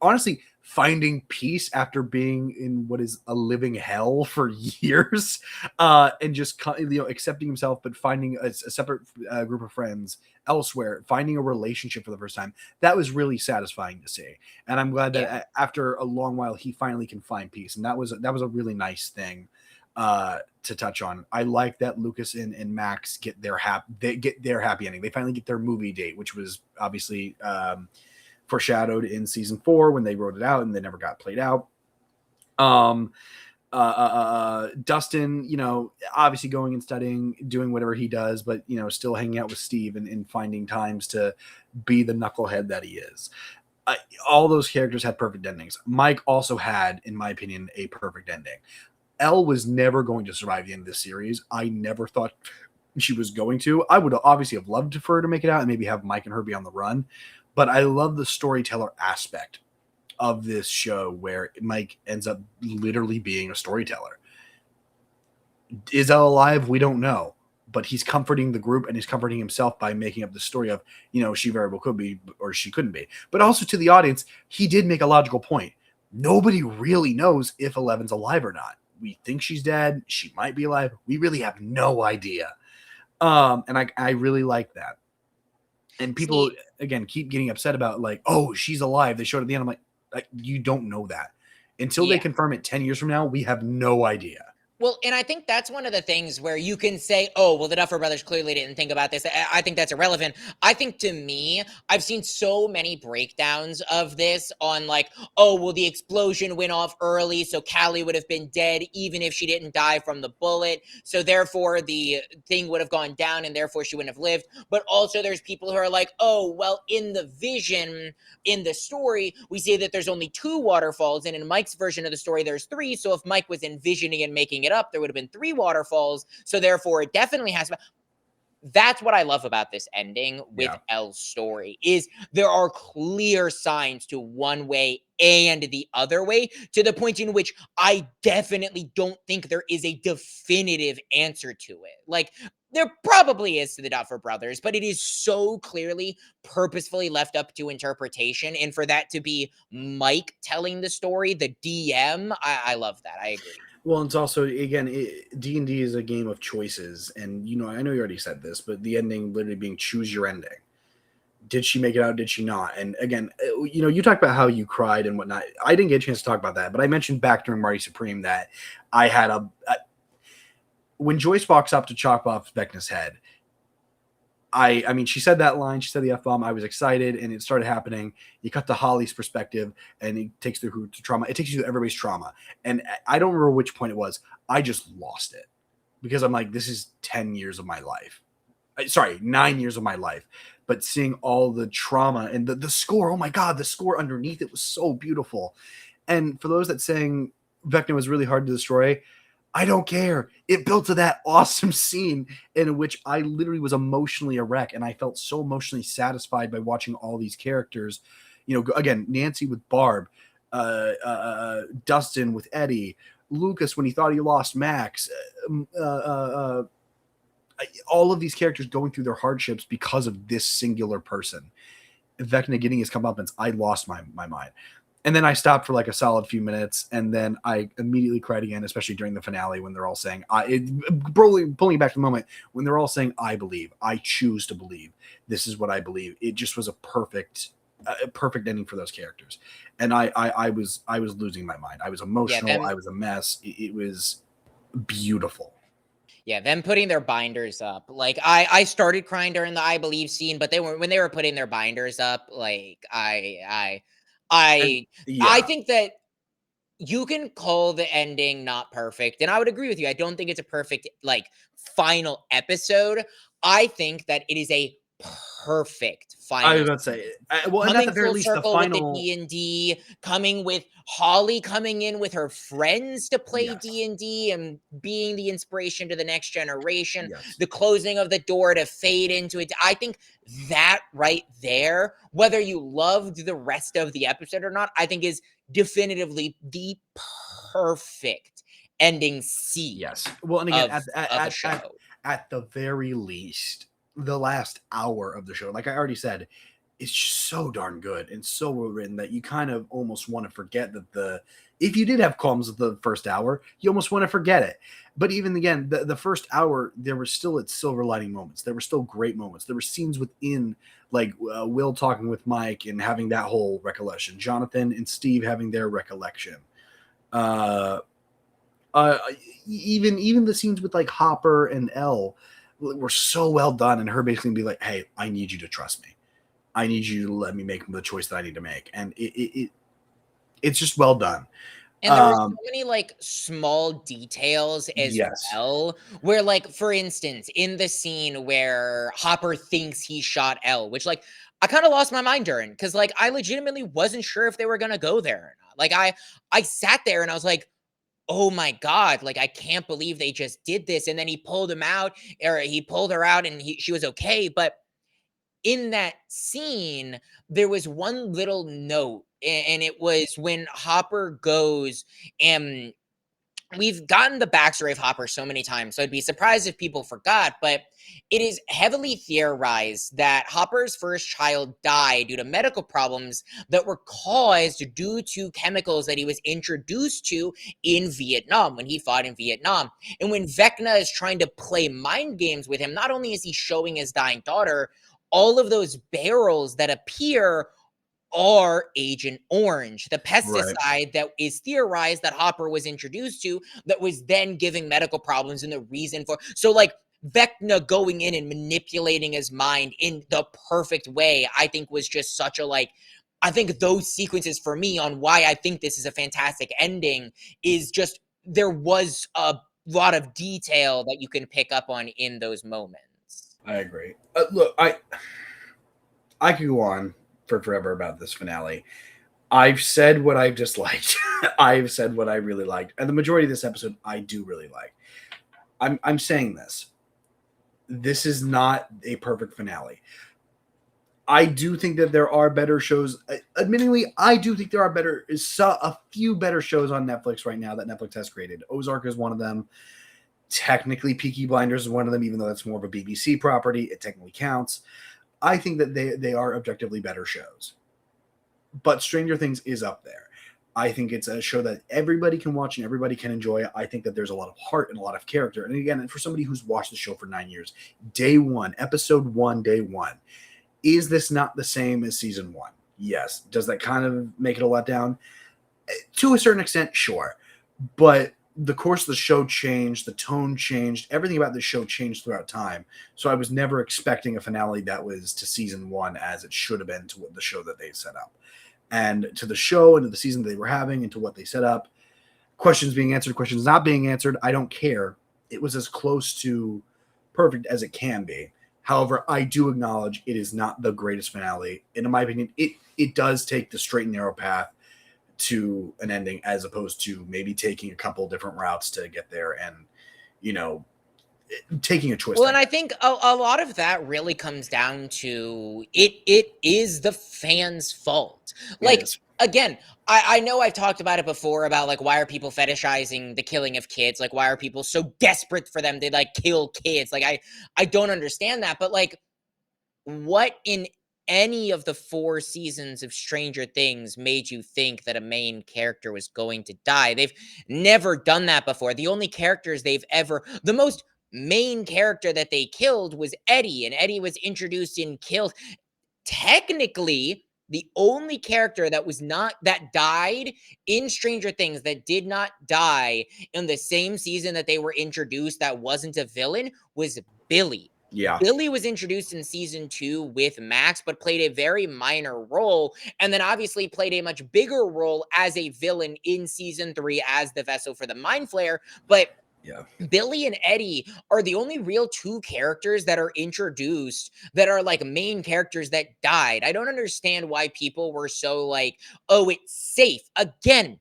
honestly finding peace after being in what is a living hell for years, and just accepting himself, but finding a separate group of friends elsewhere, finding a relationship for the first time. That was really satisfying to see, and I'm glad that after a long while he finally can find peace, and that was a really nice thing to touch on. I like that Lucas and Max get their happy ending. They finally get their movie date, which was obviously foreshadowed in season 4 when they wrote it out, and they never got played out. Dustin, obviously going and studying, doing whatever he does, but still hanging out with Steve and finding times to be the knucklehead that he is. all those characters had perfect endings. Mike also had, in my opinion, a perfect ending. Elle was never going to survive the end of this series. I never thought she was going to. I would obviously have loved for her to make it out and maybe have Mike and her be on the run. But I love the storyteller aspect of this show where Mike ends up literally being a storyteller. Is Elle alive? We don't know. But he's comforting the group and he's comforting himself by making up the story of, she very well could be or she couldn't be. But also to the audience, he did make a logical point. Nobody really knows if Eleven's alive or not. We think she's dead. She might be alive. We really have no idea. And I really like that. And people, again, keep getting upset about like, oh, she's alive. They showed at the end. I'm like, you don't know that. Until they confirm it 10 years from now, we have no idea. Well, and I think that's one of the things where you can say, oh, well, the Duffer Brothers clearly didn't think about this. I think that's irrelevant. I think to me, I've seen so many breakdowns of this on like, oh, well, the explosion went off early, so Callie would have been dead even if she didn't die from the bullet. So therefore, the thing would have gone down and therefore she wouldn't have lived. But also there's people who are like, oh, well, in the vision, in the story, we see that there's only 2 waterfalls. And in Mike's version of the story, there's 3. So if Mike was envisioning and making it up, there would have been 3 waterfalls. So therefore, it definitely has to. That's what I love about this ending with Elle's story is there are clear signs to one way and the other way, to the point in which I definitely don't think there is a definitive answer to it. Like, there probably is to the Duffer Brothers, but it is so clearly purposefully left up to interpretation. And for that to be Mike telling the story, the DM, I love that. I agree. Well, it's also, again, D&D is a game of choices. And, I know you already said this, but the ending literally being choose your ending. Did she make it out? Did she not? And again, you talked about how you cried and whatnot. I didn't get a chance to talk about that, but I mentioned back during Marty Supreme that I had when Joyce walks up to chop off Vecna's head, I mean, she said that line, she said the F-bomb, I was excited, and it started happening. You cut to Holly's perspective, and it takes you to trauma. It takes you to everybody's trauma. And I don't remember which point it was. I just lost it. Because I'm like, this is 10 years of my life. Sorry, 9 years of my life. But seeing all the trauma and the score, oh my God, the score underneath it was so beautiful. And for those that saying Vecna was really hard to destroy, I don't care. It built to that awesome scene in which I literally was emotionally a wreck, and I felt so emotionally satisfied by watching all these characters. Again, Nancy with Barb, Dustin with Eddie, Lucas when he thought he lost Max, all of these characters going through their hardships because of this singular person. Vecna getting his comeuppance, I lost my mind. And then I stopped for like a solid few minutes, and then I immediately cried again, especially during the finale when they're all saying, pulling back to the moment, when they're all saying, I believe, I choose to believe, this is what I believe. It just was a perfect ending for those characters. And I was losing my mind. I was emotional. I was a mess. It was beautiful. Yeah, them putting their binders up. Like I started crying during the I believe scene, but when they were putting their binders up, like I think that you can call the ending not perfect, and I would agree with you. I don't think it's a perfect like final episode. I think that it is a perfect final. I was about to say, well, and coming at the very full least, the circle final with the D&D, coming with Holly coming in with her friends to play Yes. D&D and being the inspiration to the next generation, Yes. the closing of the door to fade into it. I think that right there, whether you loved the rest of the episode or not, I think is definitively the perfect ending scene. Yes. Well, and again, of the show. At the very least, the last hour of the show, like I already said, it's just so darn good and so well written that you kind of almost want to forget that if you did have qualms with the first hour, you almost want to forget it. But even again, the first hour, there were still its silver lining moments. There were still great moments. There were scenes within, like Will talking with Mike and having that whole recollection. Jonathan and Steve having their recollection. Even the scenes with like Hopper and Elle were so well done, and her basically be like, "Hey, I need you to trust me. I need you to let me make the choice that I need to make," and it's just well done. And there were so many like small details as well, where like, for instance, in the scene where Hopper thinks he shot Elle, which like I kind of lost my mind during, because like I legitimately wasn't sure if they were gonna go there or not. Like I sat there and I was like, oh my God, like I can't believe they just did this. And then he pulled him out, or he pulled her out, and she was okay. But in that scene, there was one little note, and it was when Hopper goes, and we've gotten the backstory of Hopper so many times, so I'd be surprised if people forgot, but it is heavily theorized that Hopper's first child died due to medical problems that were caused due to chemicals that he was introduced to in Vietnam, when he fought in Vietnam. And when Vecna is trying to play mind games with him, not only is he showing his dying daughter, all of those barrels that appear are Agent Orange, the Right. pesticide that is theorized that Hopper was introduced to, that was then giving medical problems, and the reason for. So, like, Vecna going in and manipulating his mind in the perfect way, I think was just such a, like, I think those sequences for me on why I think this is a fantastic ending is just there was a lot of detail that you can pick up on in those moments. I agree. Look, I could go on for forever about this finale. I've said what I've disliked. I've said what I really liked, and the majority of this episode I do really like. I'm saying this. This is not a perfect finale. I do think that there are better shows. Admittingly, I do think there are a few better shows on Netflix right now that Netflix has created. Ozark is one of them. Technically, Peaky Blinders is one of them, even though that's more of a BBC property. It technically counts. I think that they are objectively better shows. But Stranger Things is up there. I think it's a show that everybody can watch and everybody can enjoy. I think that there's a lot of heart and a lot of character. And again, for somebody who's watched the show for 9 years, day one, episode one, day one, is this not the same as season one? Yes. Does that kind of make it a letdown? To a certain extent, sure. But the course of the show changed, the tone changed, everything about the show changed throughout time. So I was never expecting a finale that was to season one as it should have been to the show that they set up. And to the show and to the season they were having and to what they set up, questions being answered, questions not being answered, I don't care. It was as close to perfect as it can be. However, I do acknowledge it is not the greatest finale. And in my opinion, it does take the straight and narrow path to an ending, as opposed to maybe taking a couple different routes to get there and, you know, taking a twist. Well, and I think a lot of that really comes down to it is the fans' fault. Like, again, I know I've talked about it before about like why are people fetishizing the killing of kids? Like, why are people so desperate for them to like kill kids? Like, I don't understand that. But like, what in any of the 4 seasons of Stranger Things made you think that a main character was going to die? They've never done that before. The only characters the most main character that they killed was Eddie, and Eddie was introduced and killed. Technically, the only character that died in Stranger Things, that did not die in the same season that they were introduced, that wasn't a villain, was Billy. Yeah. Billy was introduced in season 2 with Max, but played a very minor role, and then obviously played a much bigger role as a villain in season 3 as the vessel for the Mind Flayer. But Yeah. Billy and Eddie are the only real 2 characters that are introduced that are like main characters that died. I don't understand why people were so like, oh, it's safe. Again,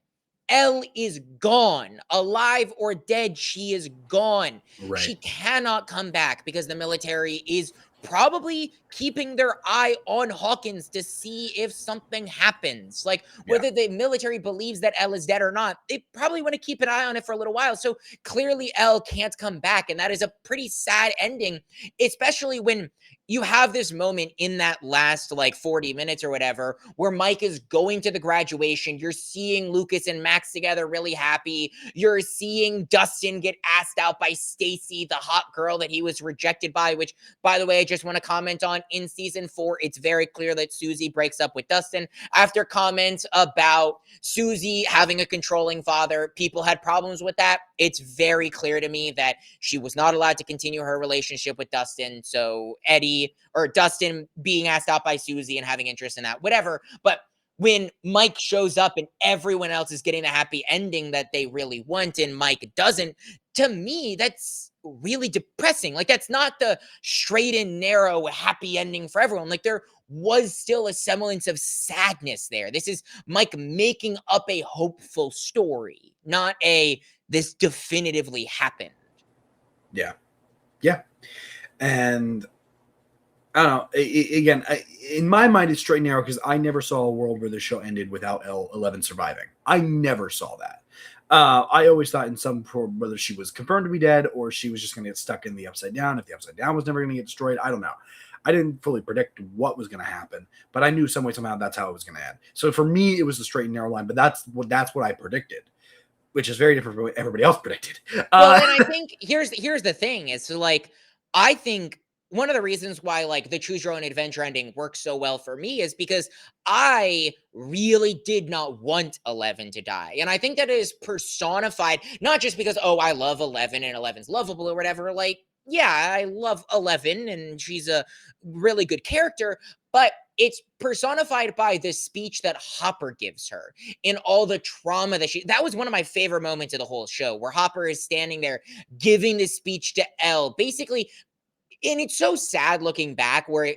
Elle is gone. Alive or dead, she is gone. Right. She cannot come back because the military is probably keeping their eye on Hawkins to see if something happens. Like, whether the military believes that Elle is dead or not, they probably want to keep an eye on it for a little while. So clearly Elle can't come back, and that is a pretty sad ending, especially when you have this moment in that last like 40 minutes or whatever where Mike is going to the graduation. You're seeing Lucas and Max together, really happy. You're seeing Dustin get asked out by Stacy, the hot girl that he was rejected by, which, by the way, I just want to comment on, in season 4, it's very clear that Susie breaks up with Dustin after comments about Susie having a controlling father. People had problems with that. It's very clear to me that she was not allowed to continue her relationship with Dustin. So Dustin being asked out by Susie and having interest in that, whatever. But when Mike shows up and everyone else is getting the happy ending that they really want and Mike doesn't, to me, that's really depressing. Like, that's not the straight and narrow happy ending for everyone. Like, there was still a semblance of sadness there. This is Mike making up a hopeful story, not a this definitively happened. Yeah. Yeah. And I don't know. Again, in my mind, it's straight and narrow because I never saw a world where the show ended without L11 surviving. I never saw that. I always thought in some form whether she was confirmed to be dead or she was just going to get stuck in the Upside Down. If the Upside Down was never going to get destroyed, I don't know. I didn't fully predict what was going to happen, but I knew some way somehow that's how it was going to end. So for me, it was a straight and narrow line. But that's what I predicted, which is very different from what everybody else predicted. Well, and I think here's the thing is so like I think one of the reasons why like the choose your own adventure ending works so well for me is because I really did not want 11 to die. And I think that is personified not just because oh I love 11 and 11's lovable or whatever, like yeah, I love 11 and she's a really good character, but it's personified by the speech that Hopper gives her in all the trauma that was one of my favorite moments of the whole show where Hopper is standing there giving this speech to Elle basically, and it's so sad looking back where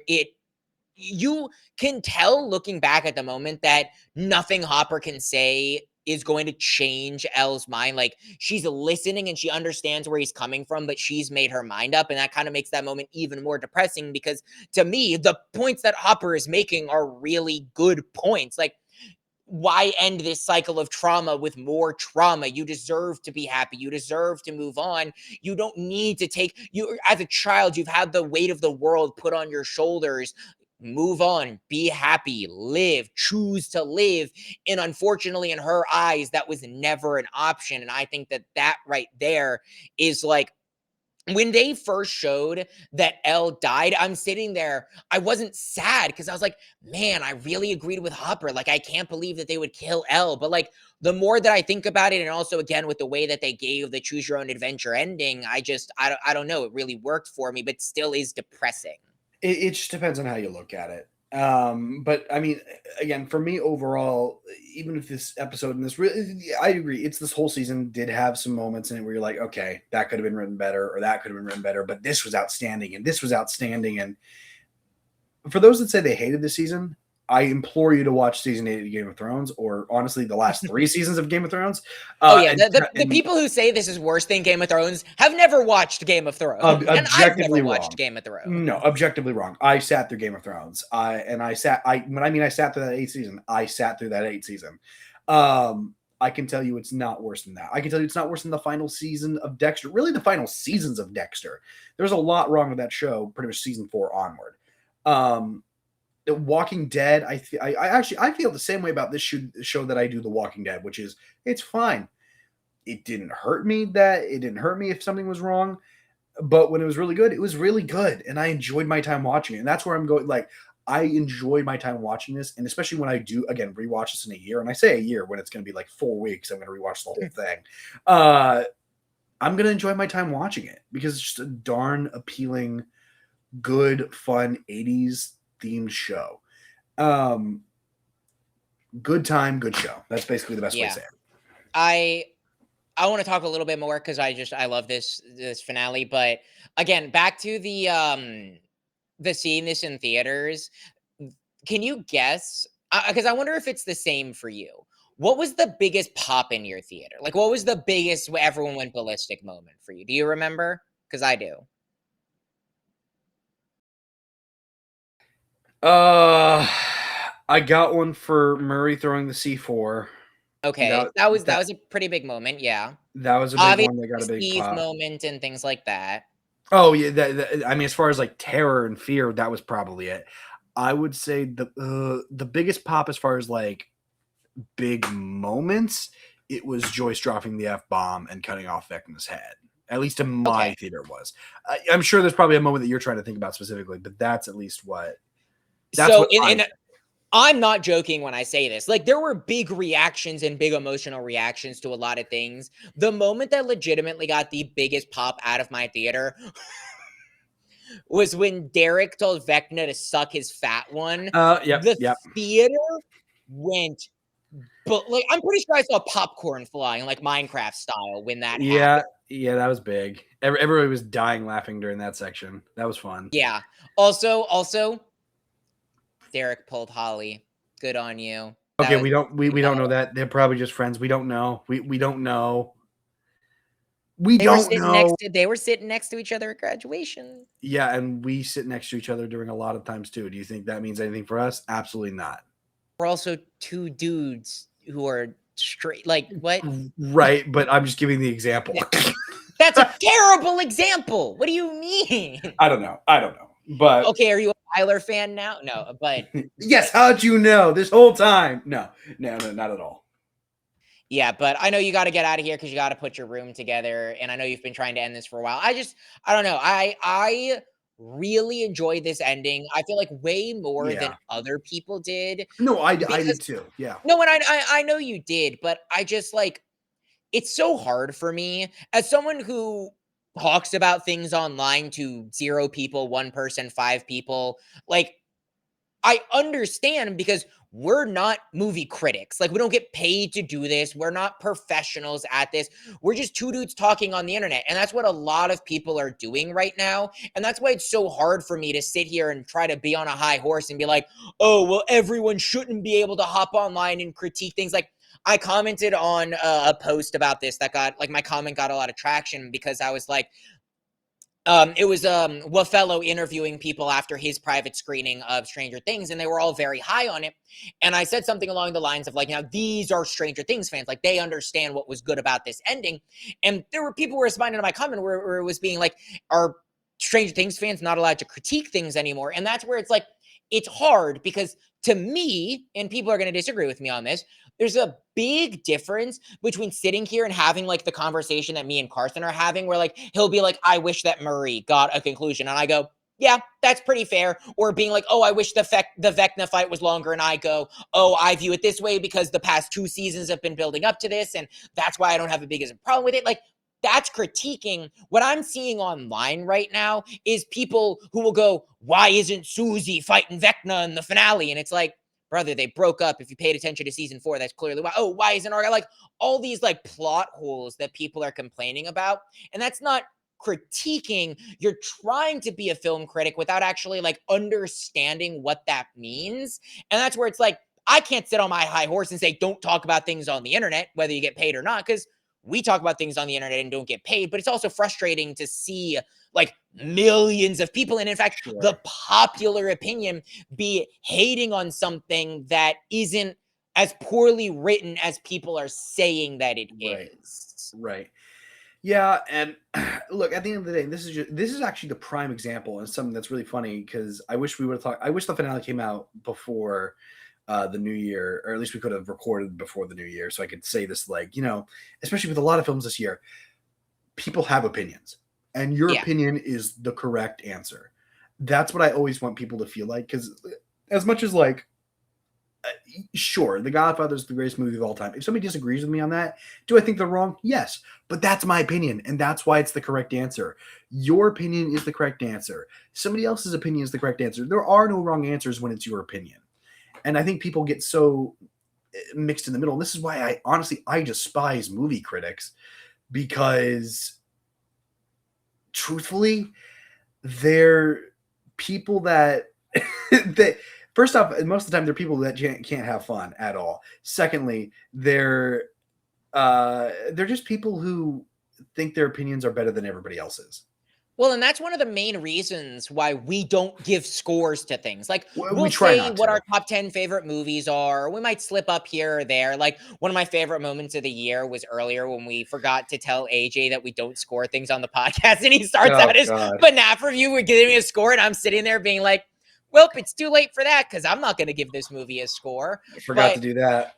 you can tell looking back at the moment that nothing Hopper can say is going to change Elle's mind. Like she's listening and she understands where he's coming from, but she's made her mind up. And that kind of makes that moment even more depressing because to me, the points that Hopper is making are really good points. Like, why end this cycle of trauma with more trauma? You deserve to be happy. You deserve to move on. You don't need to take you as a child, you've had the weight of the world put on your shoulders. Move on, be happy, live, choose to live. And unfortunately, in her eyes, that was never an option. And I think that that right there is like when they first showed that Elle died, I'm sitting there. I wasn't sad because I was like, man, I really agreed with Hopper. Like, I can't believe that they would kill Elle. But like, the more that I think about it, and also again with the way that they gave the choose your own adventure ending, I don't know. It really worked for me, but still is depressing. It just depends on how you look at it. But I mean, again, for me overall, even if this episode and this really, I agree, it's this whole season did have some moments in it where you're like, okay, that could have been written better, or that could have been written better, but this was outstanding, and this was outstanding. And for those that say they hated the season, I implore you to watch season 8 of Game of Thrones, or honestly, the last 3 seasons of Game of Thrones. Oh yeah, the people who say this is worse than Game of Thrones have never watched Game of Thrones, and I've never watched Game of Thrones. No, objectively wrong. I sat through Game of Thrones. I sat through that 8th season. I sat through that 8th season. I can tell you it's not worse than that. I can tell you it's not worse than the final season of Dexter. Really, the final seasons of Dexter. There's a lot wrong with that show. Pretty much season 4 onward. Walking Dead, I feel the same way about this show that I do The Walking Dead, which is it's fine. It didn't hurt me if something was wrong, but when it was really good, it was really good, and I enjoyed my time watching it. And that's where I'm going. Like I enjoy my time watching this, and especially when I do again rewatch this in a year. And I say a year when it's going to be like 4 weeks. I'm going to rewatch the whole thing. I'm going to enjoy my time watching it because it's just a darn appealing, good, fun 80s themed show. Good time, good show. That's basically the best way to say it. I want to talk a little bit more because I love this finale. But again, back to the seeing this in theaters. Can you guess? Because I wonder if it's the same for you. What was the biggest pop in your theater? Like, what was the biggest everyone went ballistic moment for you? Do you remember? Because I do. I got one for Murray throwing the C4. Okay, that was a pretty big moment. Yeah, that was a big one that got a big Steve pop. moment and things like that. Oh yeah, I mean, as far as like terror and fear, that was probably it. I would say the biggest pop as far as like big moments, it was Joyce dropping the F-bomb and cutting off Vecna's head. At least in my theater was. I'm sure there's probably a moment that you're trying to think about specifically, but that's at least what. I'm not joking when I say this. Like, there were big reactions and big emotional reactions to a lot of things. The moment that legitimately got the biggest pop out of my theater was when Derek told Vecna to suck his fat one. The theater went But, like, I'm pretty sure I saw popcorn flying, like, Minecraft style when that Yeah, happened. yeah, that was big. Everybody was dying laughing during that section. That was fun. Yeah. Also, Derek pulled Holly. Good on you. That Okay, was we don't know that. They're probably just friends. We don't know. We don't know. We don't know. they were sitting next to each other at graduation. Yeah, and we sit next to each other during a lot of times too. Do you think that means anything for us? Absolutely not. We're also 2 dudes who are straight like, what? Right, but I'm just giving the example. That's a terrible example. What do you mean? I don't know. I don't know. But Okay, are you a Tyler fan now? No, but yes, how'd you know this whole time? No, no, no, not at all. yeah, but I know you gotta get out of here because you gotta put your room together, and I know you've been trying to end this for a while. I don't know. I really enjoyed this ending. I feel like way more than Yeah. other people did No, I because did too. Yeah. no, and I know you did, but I just like it's so hard for me as someone who talks about things online to 0 people, 1 person, 5 people. Like I understand because we're not movie critics. Like, we don't get paid to do this. We're not professionals at this. We're just 2 dudes talking on the internet. And that's what a lot of people are doing right now. And that's why it's so hard for me to sit here and try to be on a high horse and be like, oh, well, everyone shouldn't be able to hop online and critique things. Like, I commented on a post about this that got, like, my comment got a lot of traction because I was like, it was Wafello interviewing people after his private screening of Stranger Things, and they were all very high on it. And I said something along the lines of like, now these are Stranger Things fans, like they understand what was good about this ending. And there were people who were responding to my comment where it was being like, are Stranger Things fans not allowed to critique things anymore? And that's where it's like, it's hard because to me, and people are going to disagree with me on this, there's a big difference between sitting here and having like the conversation that me and Carson are having, where like he'll be like, I wish that Murray got a conclusion. And I go, yeah, that's pretty fair. Or being like, oh, I wish the Vecna fight was longer. And I go, oh, I view it this way because the past 2 seasons have been building up to this. And that's why I don't have a big problem with it. Like, that's critiquing. What I'm seeing online right now is people who will go, why isn't Susie fighting Vecna in the finale? And it's like, brother, they broke up. If you paid attention to season 4, that's clearly why. Oh, why isn't Arya? Like all these like plot holes that people are complaining about. And that's not critiquing. You're trying to be a film critic without actually like understanding what that means. And that's where it's like, I can't sit on my high horse and say, don't talk about things on the internet, whether you get paid or not, because we talk about things on the internet and don't get paid. But it's also frustrating to see like millions of people, and in fact, Sure. the popular opinion be hating on something that isn't as poorly written as people are saying that it Right. is. Right. Yeah, and look, at the end of the day, this is actually the prime example, and something that's really funny because I wish we would have talked. I wish the finale came out before the new year, or at least we could have recorded before the new year, so I could say this, like, especially with a lot of films this year, people have opinions, and your Yeah. opinion is the correct answer. That's what I always want people to feel like, because as much as like sure, The Godfather is the greatest movie of all time. If somebody disagrees with me on that, do I think they're wrong? Yes, but that's my opinion, and that's why it's the correct answer. Your opinion is the correct answer. Somebody else's opinion is the correct answer. There are no wrong answers when it's your opinion, and I think people get so mixed in the middle. And this is why I despise movie critics, because truthfully, they're people that that first off, most of the time they're people that can't have fun at all. Secondly, they're just people who think their opinions are better than everybody else's. Well, and that's one of the main reasons why we don't give scores to things. Like, We we'll try say not what to. our top 10 favorite movies are. We might slip up here or there. Like, one of my favorite moments of the year was earlier when we forgot to tell AJ that we don't score things on the podcast. And he starts Oh out his God, FNAF review with giving me a score. And I'm sitting there being like, well, it's too late for that because I'm not going to give this movie a score. I forgot But to do that.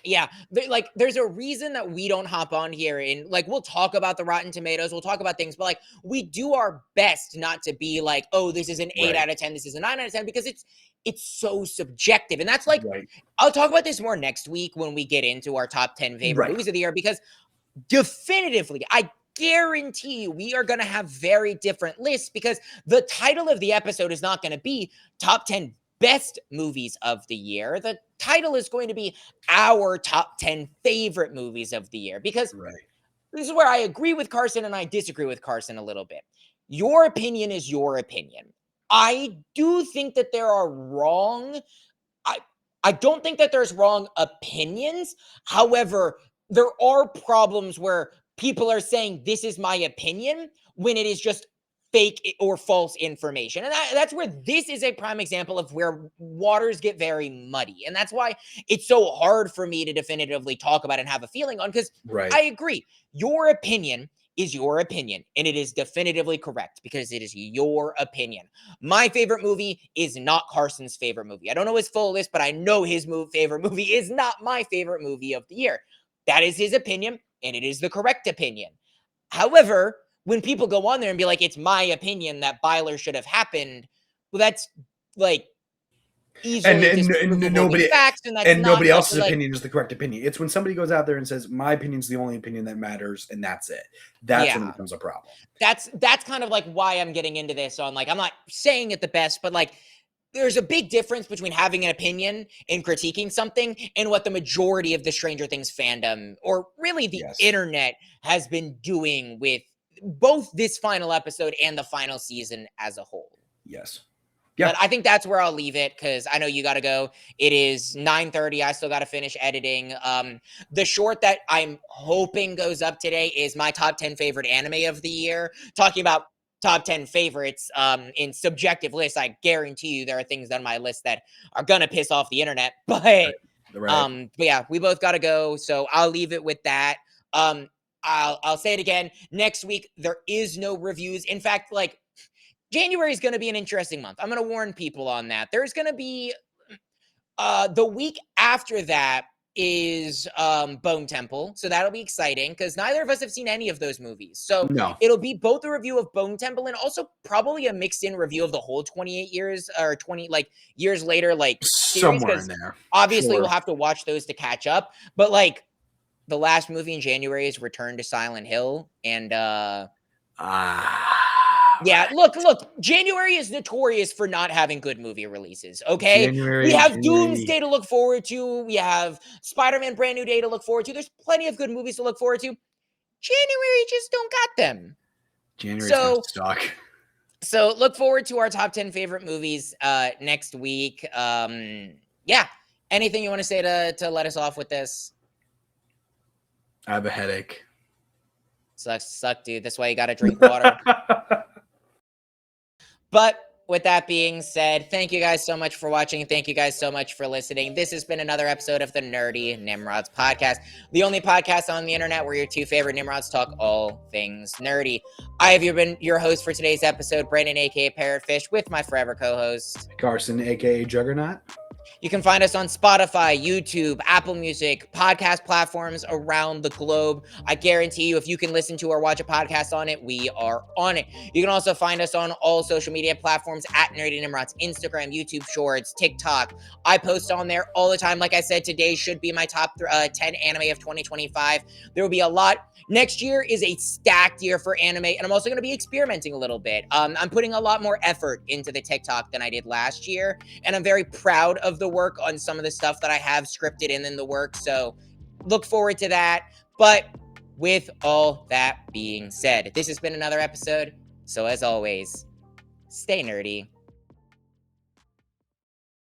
yeah, like there's a reason that we don't hop on here and like we'll talk about the Rotten Tomatoes, we'll talk about things, but like we do our best not to be like, oh, this is an 8 Right, out of 10, this is a 9 out of 10, because it's so subjective. And that's like right, I'll talk about this more next week when we get into our top 10 favorite right. movies of the year, because definitively, I guarantee you we are going to have very different lists because the title of the episode is not going to be top 10 best movies of the year. The title is going to be our top 10 favorite movies of the year, because Right. this is where I agree with Carson and I disagree with Carson a little bit. Your opinion is your opinion. I do think that there are wrong. I I don't think that there's wrong opinions. However, there are problems where people are saying this is my opinion when it is just fake or false information. And that's where this is a prime example of where waters get very muddy. And that's why it's so hard for me to definitively talk about and have a feeling on, because Right. I agree. Your opinion is your opinion, and it is definitively correct because it is your opinion. My favorite movie is not Carson's favorite movie. I don't know his full list, but I know his favorite movie is not my favorite movie of the year. That is his opinion, and it is the correct opinion. However, when people go on there and be like, it's my opinion that Byler should have happened, well, that's like easily disprovable with facts, and that's not nobody like, else's opinion is the correct opinion. It's when somebody goes out there and says, my opinion is the only opinion that matters, and that's it. That's when it becomes a problem. That's kind of like why I'm getting into this on, like, I'm not saying it the best, but like, there's a big difference between having an opinion and critiquing something and what the majority of the Stranger Things fandom, or really the internet, has been doing with both this final episode and the final season as a whole. Yes. Yeah. But I think that's where I'll leave it, because I know you got to go. It is 9:30. I still got to finish editing. The short that I'm hoping goes up today is my top 10 favorite anime of the year. Talking about top 10 favorites in subjective lists, I guarantee you there are things on my list that are going to piss off the internet. But, but yeah, we both got to go. So I'll leave it with that. I'll say it again. Next week, there is no reviews. In fact, like, January is going to be an interesting month. I'm going to warn people on that. There's going to be the week after that is Bone Temple. So that'll be exciting because neither of us have seen any of those movies. So it'll be both a review of Bone Temple and also probably a mixed in review of the whole 28 years or 20 like years later, like somewhere in there. Obviously, we'll have to watch those to catch up. But like the last movie in January is Return to Silent Hill. And yeah, look, January is notorious for not having good movie releases, okay? We have Doomsday to look forward to. We have Spider-Man Brand New Day to look forward to. There's plenty of good movies to look forward to. January just don't got them. January's gonna suck. So look forward to our top 10 favorite movies next week. Yeah. Anything you want to say to let us off with this? I have a headache. Suck, dude. That's why you gotta drink water. But with that being said, thank you guys so much for watching. Thank you guys so much for listening. This has been another episode of the Nerdy Nimrods podcast, the only podcast on the internet where your two favorite Nimrods talk all things nerdy. I have been your host for today's episode, Brandon, aka Parrotfish, with my forever co-host, Carson, aka Juggernaut. You can find us on Spotify, YouTube, Apple Music, podcast platforms around the globe. I guarantee you, if you can listen to or watch a podcast on it, we are on it. You can also find us on all social media platforms at Nerdy Nimrods, Instagram, YouTube Shorts, TikTok. I post on there all the time. Like I said, today should be my top 10 anime of 2025. There will be a lot. Next year is a stacked year for anime, and I'm also going to be experimenting a little bit. I'm putting a lot more effort into the TikTok than I did last year, and I'm very proud of the work on some of the stuff that I have scripted and in the work, so look forward to that. But with all that being said, this has been another episode, so as always, stay nerdy.